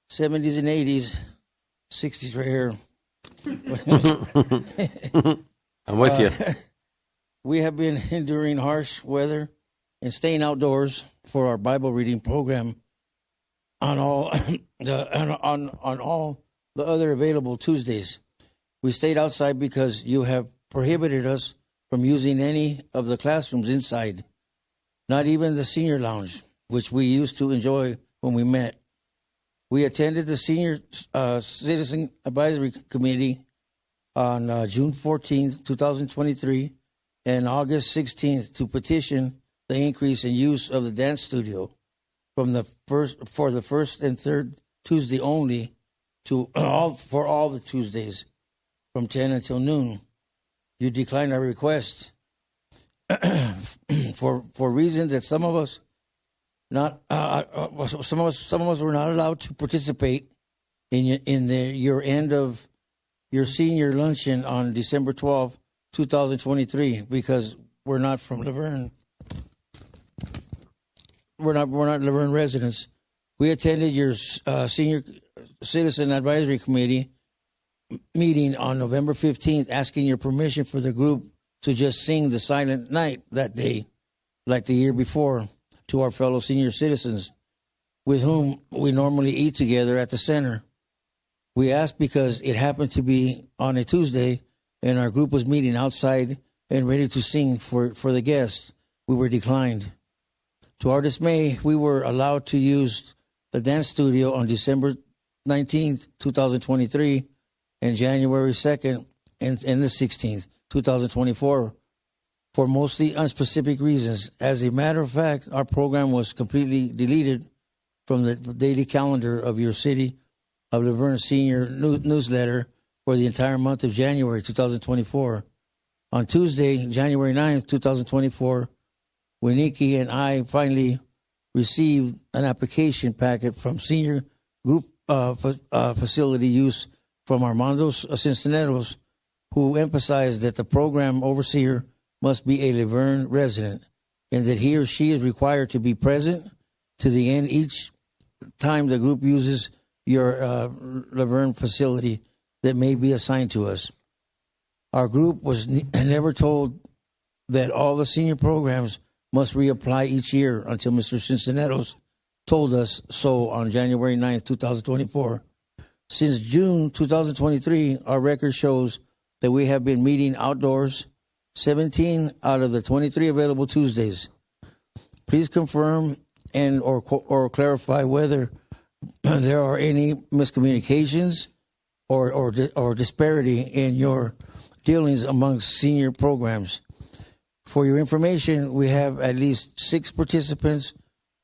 70s and 80s, 60s right here. I'm with you. We have been enduring harsh weather and staying outdoors for our Bible reading program on all all the other available Tuesdays. We stayed outside because you have prohibited us from using any of the classrooms inside, not even the senior lounge, which we used to enjoy when we met. We attended the Senior Citizen Advisory Committee on June 14th, 2023, and August 16th to petition the increase in use of the dance studio for the first and third Tuesday only to for all the Tuesdays from 10 until noon. You declined our request for reasons that some of us were not allowed to participate in your end of your senior luncheon on December 12, 2023, because we're not from Laverne. We're not Laverne residents. We attended your Senior Citizen Advisory Committee meeting on November 15th, asking your permission for the group to just sing the Silent Night that day, like the year before, to our fellow senior citizens with whom we normally eat together at the center. We asked because it happened to be on a Tuesday and our group was meeting outside and ready to sing for the guests. We were declined. To our dismay, we were allowed to use the dance studio on December 19th, 2023, and January 2nd and the 16th, 2024, for mostly unspecific reasons. As a matter of fact, our program was completely deleted from the daily calendar of your City of Laverne Senior newsletter for the entire month of January 2024. On Tuesday, January 9th, 2024, Winiki and I finally received an application packet from Senior Group Facility Use from Armando Cincinnatus, who emphasized that the program overseer must be a Laverne resident and that he or she is required to be present to the end each time the group uses your Laverne facility that may be assigned to us. Our group was never told that all the senior programs must reapply each year until Mr. Cincinnatus told us so on January 9th, 2024. Since June 2023, our record shows that we have been meeting outdoors 17 out of the 23 available Tuesdays. Please confirm and or clarify whether there are any miscommunications or disparity in your dealings amongst senior programs. For your information, we have at least 6 participants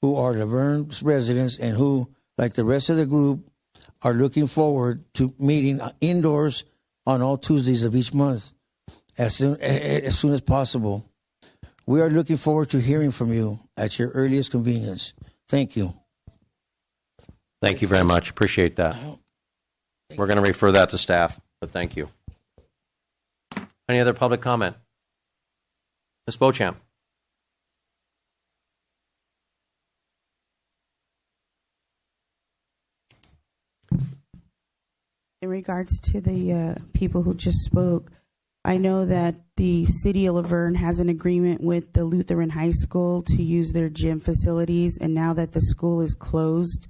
who are Laverne residents and who, like the rest of the group, are looking forward to meeting indoors on all Tuesdays of each month as soon as possible. We are looking forward to hearing from you at your earliest convenience. Thank you. Thank you very much. Appreciate that. We're going to refer that to staff, but thank you. Any other public comment? Ms. Beauchamp. In regards to the people who just spoke, I know that the city of Laverne has an agreement with the Lutheran High School to use their gym facilities, and now that the school is closed,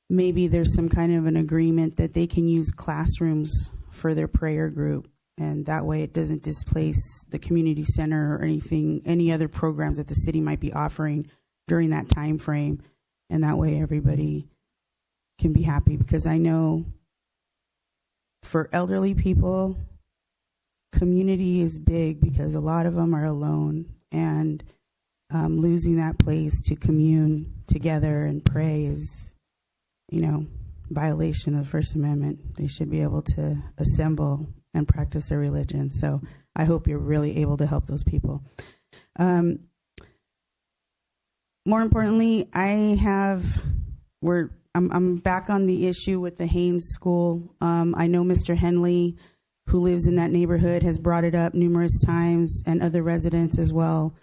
maybe there's some kind of an agreement that they can use classrooms for their prayer group, and that way it doesn't displace the community center or any other programs that the city might be offering during that time frame, and that way everybody can be happy, because I know for elderly people, community is big because a lot of them are alone, and losing that place to commune together and pray is, violation of the First Amendment. They should be able to assemble and practice their religion. So I hope you're really able to help those people. More importantly, I'm back on the issue with the Haynes School. I know Mr. Henley, who lives in that neighborhood, has brought it up numerous times, and other residents as well.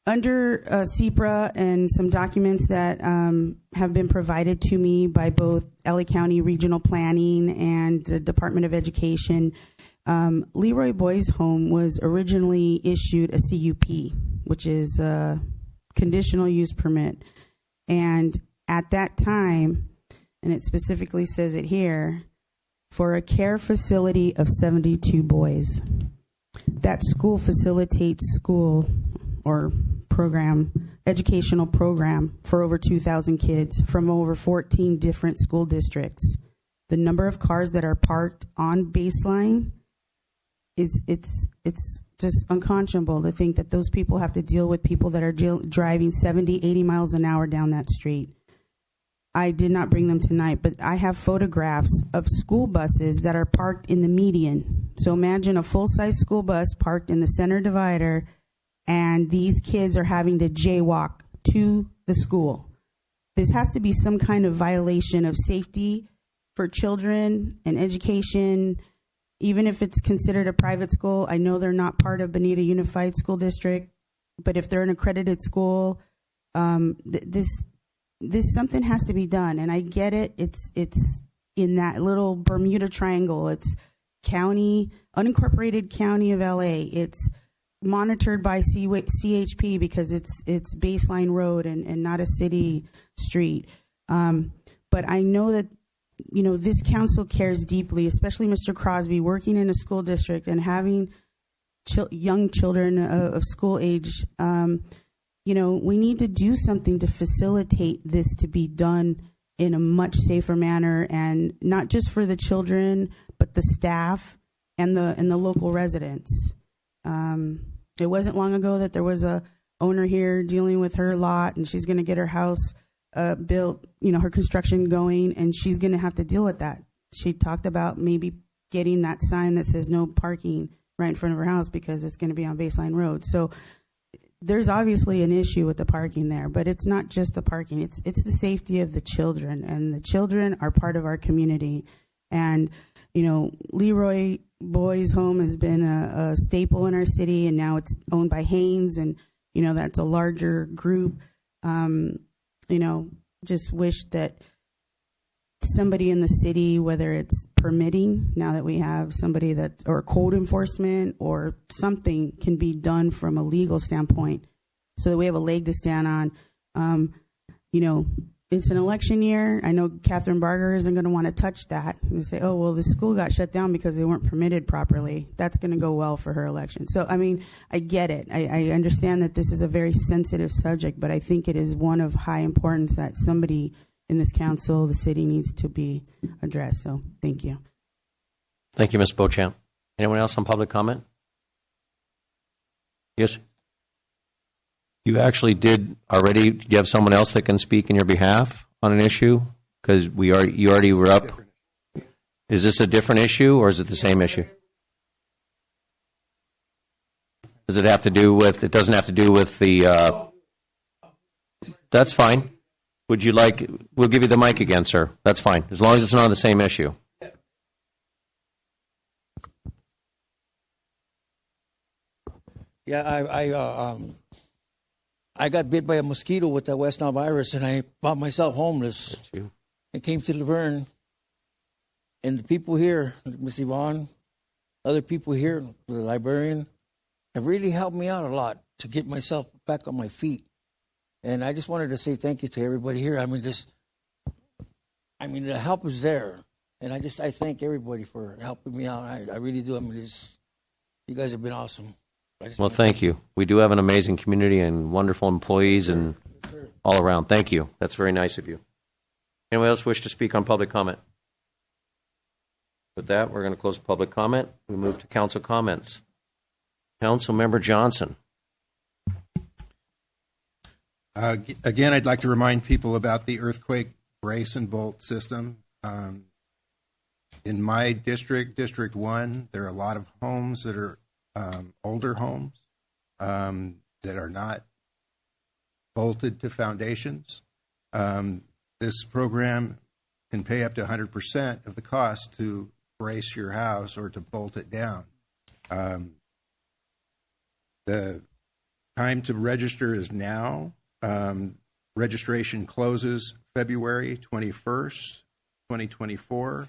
Under CPRA and some documents that have been provided to me by both LA County Regional Planning and the Department of Education, Leroy Boys Home was originally issued a CUP, which is a conditional use permit. And at that time, and it specifically says it here, for a care facility of 72 boys. That school facilitates school or educational program for over 2,000 kids from over 14 different school districts. The number of cars that are parked on baseline it's just unconscionable to think that those people have to deal with people that are driving 70, 80 miles an hour down that street. I did not bring them tonight, but I have photographs of school buses that are parked in the median. So imagine a full-size school bus parked in the center divider, and these kids are having to jaywalk to the school. This has to be some kind of violation of safety for children and education, even if it's considered a private school. I know they're not part of Bonita Unified School District, but if they're an accredited school, this something has to be done. And I get it. It's in that little Bermuda Triangle. It's unincorporated county of LA. It's monitored by CHP because it's baseline road and not a city street. But I know that, this council cares deeply, especially Mr. Crosby, working in a school district and having young children of school age. We need to do something to facilitate this to be done in a much safer manner, and not just for the children, but the staff and the local residents. It wasn't long ago that there was a owner here dealing with her lot, and she's going to get her house built, her construction going, and she's going to have to deal with that. She talked about maybe getting that sign that says no parking right in front of her house because it's going to be on baseline road. So there's obviously an issue with the parking there, but it's not just the parking. It's the safety of the children, and the children are part of our community. And, Leroy Boys Home has been a staple in our city, and now it's owned by Haynes, and, that's a larger group. Just wish that somebody in the city, whether it's permitting, now that we have somebody that, or code enforcement or something can be done from a legal standpoint so that we have a leg to stand on. You know, it's an election year. I know Catherine Barger isn't going to want to touch that and say, oh, well, the school got shut down because they weren't permitted properly. That's going to go well for her election. So, I mean, I get it. I understand that this is a very sensitive subject, but I think it is one of high importance that somebody in this council, the city, needs to be addressed. So, thank you. Thank you, Ms. Beauchamp. Anyone else on public comment? Yes. You actually did already. Do you have someone else that can speak in your behalf on an issue? Because you already were up. Is this a different issue or is it the same issue? Does it have to do with? It doesn't have to do with the. That's fine. Would you like? We'll give you the mic again, sir. That's fine, as long as it's not on the same issue. Yeah, I got bit by a mosquito with the West Nile virus, and I found myself homeless. I came to Laverne, and the people here, Miss Yvonne, other people here, the librarian, have really helped me out a lot to get myself back on my feet. And I just wanted to say thank you to everybody here. I mean, the help is there, and I thank everybody for helping me out. I really do. I mean, you guys have been awesome. Well, thank you. We do have an amazing community and wonderful employees and all around. Thank you. That's very nice of you. Anyone else wish to speak on public comment? With that, we're going to close public comment. We move to council comments. Councilmember Johnson. Again, I'd like to remind people about the earthquake brace and bolt system. In my district, District 1, there are a lot of homes that are older homes that are not bolted to foundations. This program can pay up to 100% of the cost to brace your house or to bolt it down. The time to register is now. Registration closes February 21st, 2024.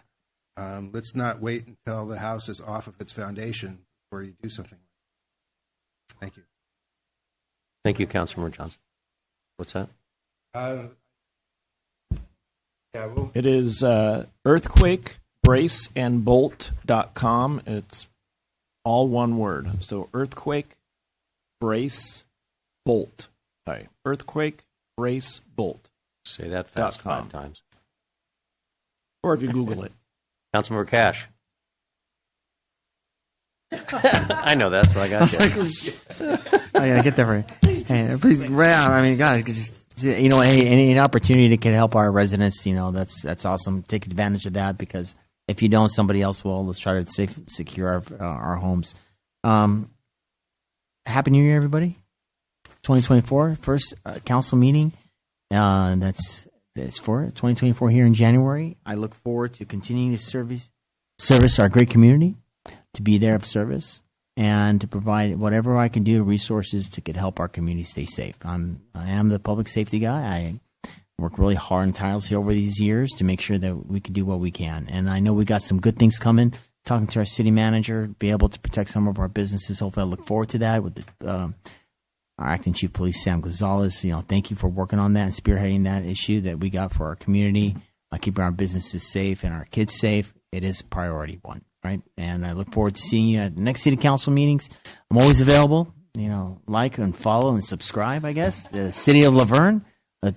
Let's not wait until the house is off of its foundation before you do something. Thank you. Thank you, Councilmember Johnson. What's that? It is earthquakebraceandbolt.com. It's all one word. So earthquake, brace, bolt. Sorry, earthquake, brace, bolt. Say that fast 5 times. Or if you Google it. Councilmember Cash. I know that's what I got. I gotta get there for you. Hey, please, I mean, God, just, you know, hey, any opportunity that can help our residents, you know, that's awesome. Take advantage of that, because if you don't, somebody else will. Let's try to secure our homes. Happy New Year, everybody! 2024, first council meeting. That's for 2024 here in January. I look forward to continuing to service our great community, to be there of service, and to provide whatever I can do, resources to help our community stay safe. I am the public safety guy. I work really hard and tirelessly over these years to make sure that we can do what we can. And I know we got some good things coming. Talking to our city manager, be able to protect some of our businesses. Hopefully, I look forward to that with our acting chief police, Sam Gonzalez. You know, thank you for working on that and spearheading that issue that we got for our community, keeping our businesses safe and our kids safe. It is priority one, right? And I look forward to seeing you at the next city council meetings. I'm always available. You know, like and follow and subscribe, I guess, the City of Laverne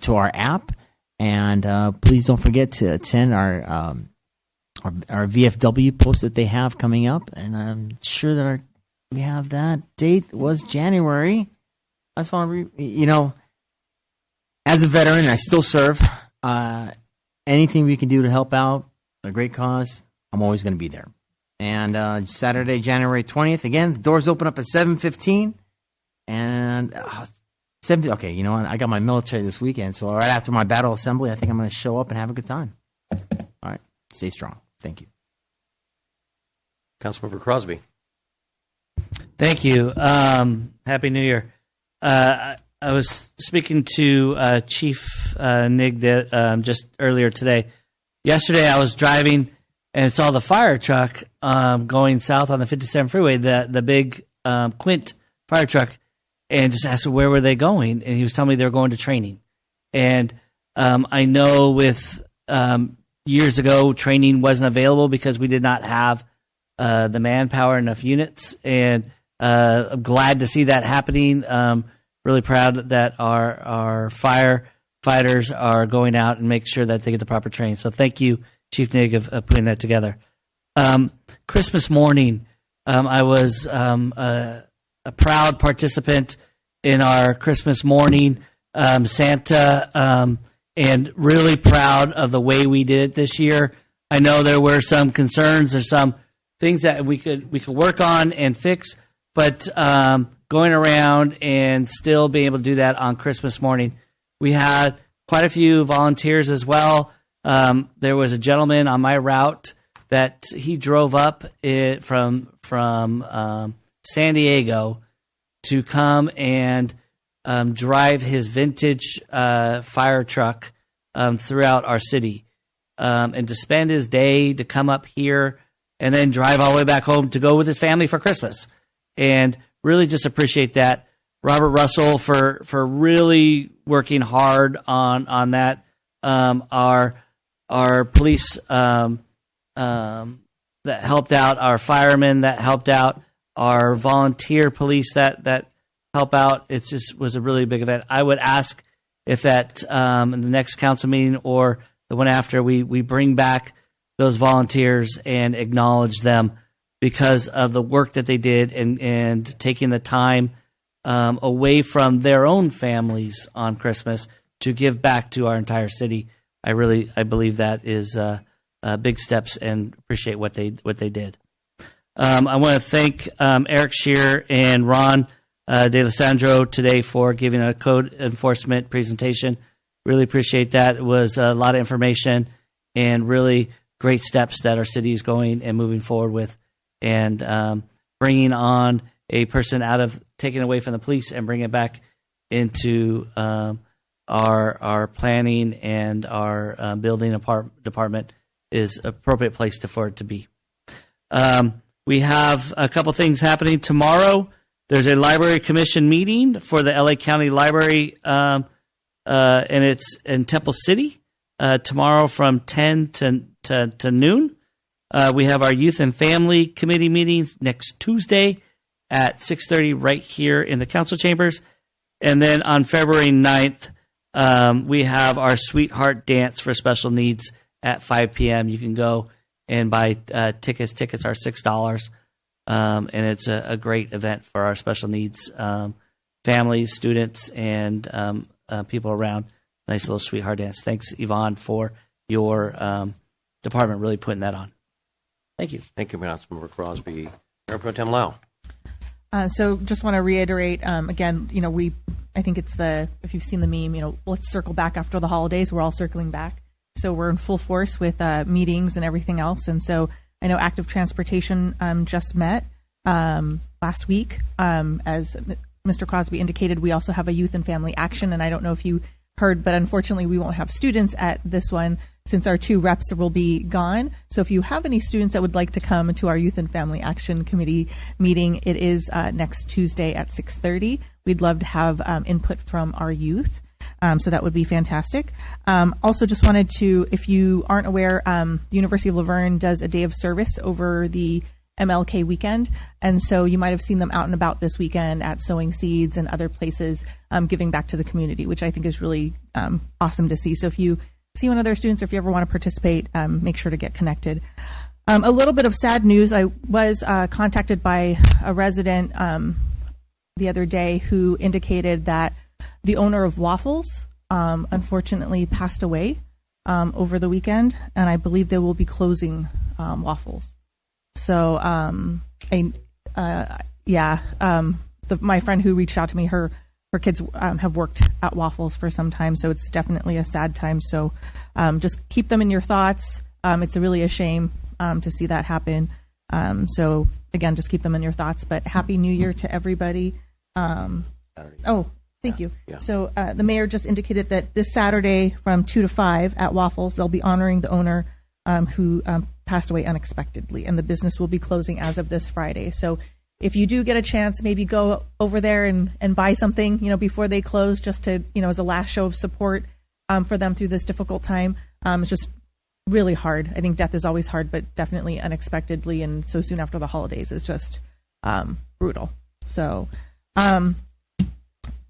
to our app. And please don't forget to attend our VFW post that they have coming up. And I'm sure that we have that date was January. I just want to, you know, as a veteran, I still serve. Anything we can do to help out a great cause, I'm always going to be there. And Saturday, January 20th, again, the doors open up at 7:15. And 7. Okay, you know what? I got my military this weekend, so right after my battle assembly, I think I'm going to show up and have a good time. All right, stay strong. Thank you. Councilmember Crosby. Thank you. Happy New Year. I was speaking to Chief Nig just earlier today. yesterday I was driving and saw the fire truck going south on the 57 freeway, the big Quint fire truck, and just asked where were they going, and he was telling me they were going to training. And I know with years ago, training wasn't available because we did not have the manpower, enough units, and I'm glad to see that happening. Really proud that our firefighters are going out and make sure that they get the proper training. So thank you, Chief Nig, of putting that together. Christmas morning, I was a proud participant in our Christmas morning Santa, and really proud of the way we did it this year. I know there were some concerns or some things that we could work on and fix, but going around and still being able to do that on Christmas morning, we had quite a few volunteers as well. There was a gentleman on my route that he drove up from San Diego to come and drive his vintage fire truck throughout our city, and to spend his day to come up here and then drive all the way back home to go with his family for Christmas. And really just appreciate that. Robert Russell for really working hard on that. Our police that helped out, our firemen that helped out, our volunteer police that help out. It just was a really big event. I would ask if that in the next council meeting or the one after, we bring back those volunteers and acknowledge them because of the work that they did and taking the time away from their own families on Christmas to give back to our entire city. I believe that is big steps, and appreciate what they did. I want to thank Eric Shear and Ron D'Alessandro today for giving a code enforcement presentation. Really appreciate that. It was a lot of information and really great steps that our city is going and moving forward with, and bringing on a person out of taking away from the police and bringing it back into our planning and our building department is appropriate place for it to be. We have a couple things happening tomorrow. There's a library commission meeting for the LA County Library, and it's in Temple City tomorrow from 10 to noon. We have our youth and family committee meetings next Tuesday at 6:30 right here in the council chambers. And then on February 9th, we have our Sweetheart Dance for Special Needs at 5 p.m. You can go and buy tickets. Tickets are $6, and it's a great event for our special needs families, students, and people around. Nice little Sweetheart Dance. Thanks, Yvonne, for your department really putting that on. Thank you. Thank you, Councilmember Crosby. Mayor Pro Tem Lau. So just want to reiterate, again, I think it's if you've seen the meme, let's circle back after the holidays. We're all circling back. So we're in full force with meetings and everything else. And so I know Active Transportation just met last week. As Mr. Crosby indicated, we also have a youth and family action. And I don't know if you heard, but unfortunately we won't have students at this one since our 2 reps will be gone. So if you have any students that would like to come to our Youth and Family Action Committee meeting, it is next Tuesday at 6:30. We'd love to have input from our youth. So that would be fantastic. Also just wanted to, if you aren't aware, the University of Laverne does a day of service over the MLK weekend. And so you might have seen them out and about this weekend at sowing seeds and other places, giving back to the community, which I think is really awesome to see. So if you see one of their students, or if you ever want to participate, make sure to get connected. A little bit of sad news. I was contacted by a resident the other day who indicated that the owner of Waffles unfortunately passed away over the weekend, and I believe they will be closing Waffles. So, my friend who reached out to me, her kids have worked at Waffles for some time, so it's definitely a sad time. So just keep them in your thoughts. It's really a shame to see that happen. So again, just keep them in your thoughts. But Happy New Year to everybody. Thank you. Yeah. So the mayor just indicated that this Saturday from 2 to 5 at Waffles, they'll be honoring the owner who passed away unexpectedly, and the business will be closing as of this Friday. So if you do get a chance, maybe go over there and buy something, before they close, just to, as a last show of support for them through this difficult time. It's just really hard. I think death is always hard, but definitely unexpectedly and so soon after the holidays is just brutal. So, and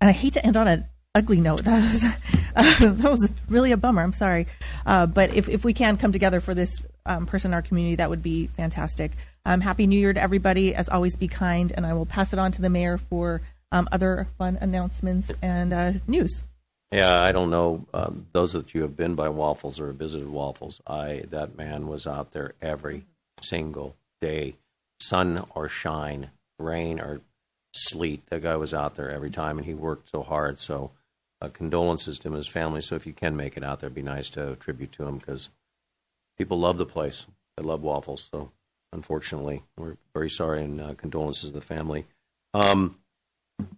I hate to end on an ugly note. That was really a bummer. I'm sorry. But if we can come together for this person in our community, that would be fantastic. Happy New Year to everybody. As always, be kind. And I will pass it on to the mayor for other fun announcements and news. Yeah, I don't know. Those that you have been by Waffles or visited Waffles, that man was out there every single day, sun or shine, rain or sleet. That guy was out there every time, and he worked so hard. So condolences to him and his family. So if you can make it out there, it'd be nice to tribute to him, because people love the place. They love Waffles. So unfortunately, we're very sorry, and condolences to the family. On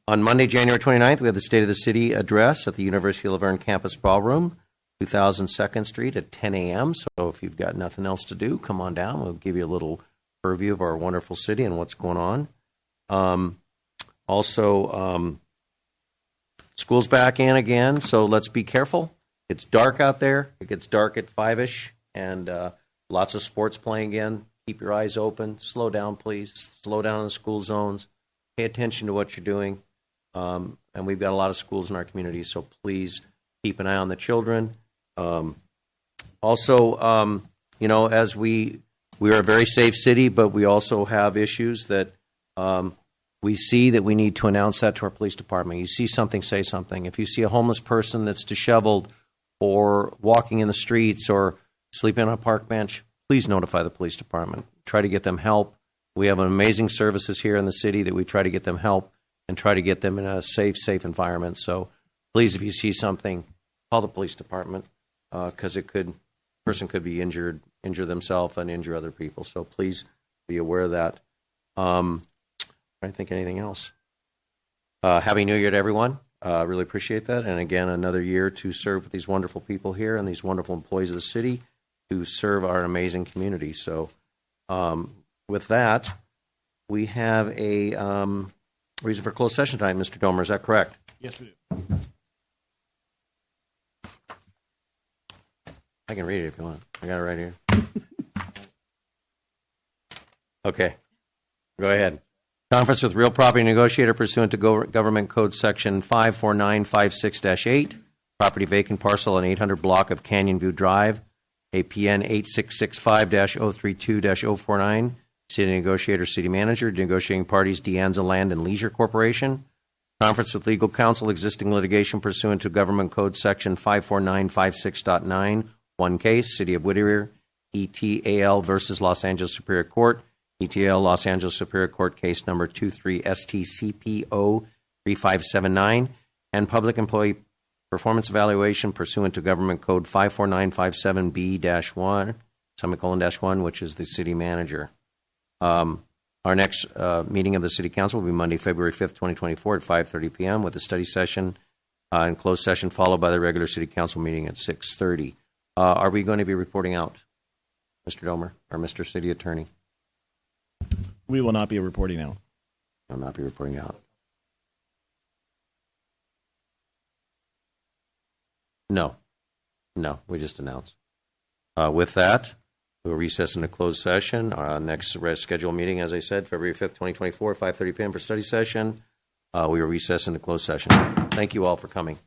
Monday, January 29th, we have the State of the City address at the University of Laverne Campus Ballroom, 2002nd Street at 10 a.m. So if you've got nothing else to do, come on down. We'll give you a little purview of our wonderful city and what's going on. Also, school's back in again, so let's be careful. It's dark out there. It gets dark at 5-ish, and lots of sports playing again. Keep your eyes open. Slow down, please. Slow down in the school zones. Pay attention to what you're doing. And we've got a lot of schools in our community, so please keep an eye on the children. Also, as we are a very safe city, but we also have issues that we see that we need to announce that to our police department. You see something, say something. If you see a homeless person that's disheveled or walking in the streets or sleeping on a park bench, please notify the police department. Try to get them help. We have amazing services here in the city that we try to get them help and try to get them in a safe environment. So please, if you see something, call the police department, because person could be injure themselves and injure other people. So please be aware of that. I don't think anything else. Happy New Year to everyone. Really appreciate that. And again, another year to serve with these wonderful people here and these wonderful employees of the city to serve our amazing community. So with that, we have a reason for closed session time. Mr. Domer, is that correct? Yes, we do. I can read it if you want. I got it right here. Okay. Go ahead. Conference with real property negotiator pursuant to Government Code Section 54956-8, property vacant parcel on 800 block of Canyon View Drive, APN 8665-032-049, city negotiator, city manager, negotiating parties, Deanza Land and Leisure Corporation. Conference with legal counsel, existing litigation pursuant to Government Code Section 54956.9, one case, City of Whittier, ETAL versus Los Angeles Superior Court, ETL Los Angeles Superior Court case number 23-STCPO-3579, and public employee performance evaluation pursuant to Government Code 54957B-1, semicolon-1, which is the city manager. Our next meeting of the City Council will be Monday, February 5th, 2024 at 5:30 p.m. with a study session and closed session followed by the regular City Council meeting at 6:30. Are we going to be reporting out, Mr. Domer or Mr. City Attorney? We will not be reporting out. I'll not be reporting out. No, we just announced. With that, we'll recess into closed session. Our next scheduled meeting, as I said, February 5th, 2024, 5:30 p.m. for study session. We will recess into closed session. Thank you all for coming.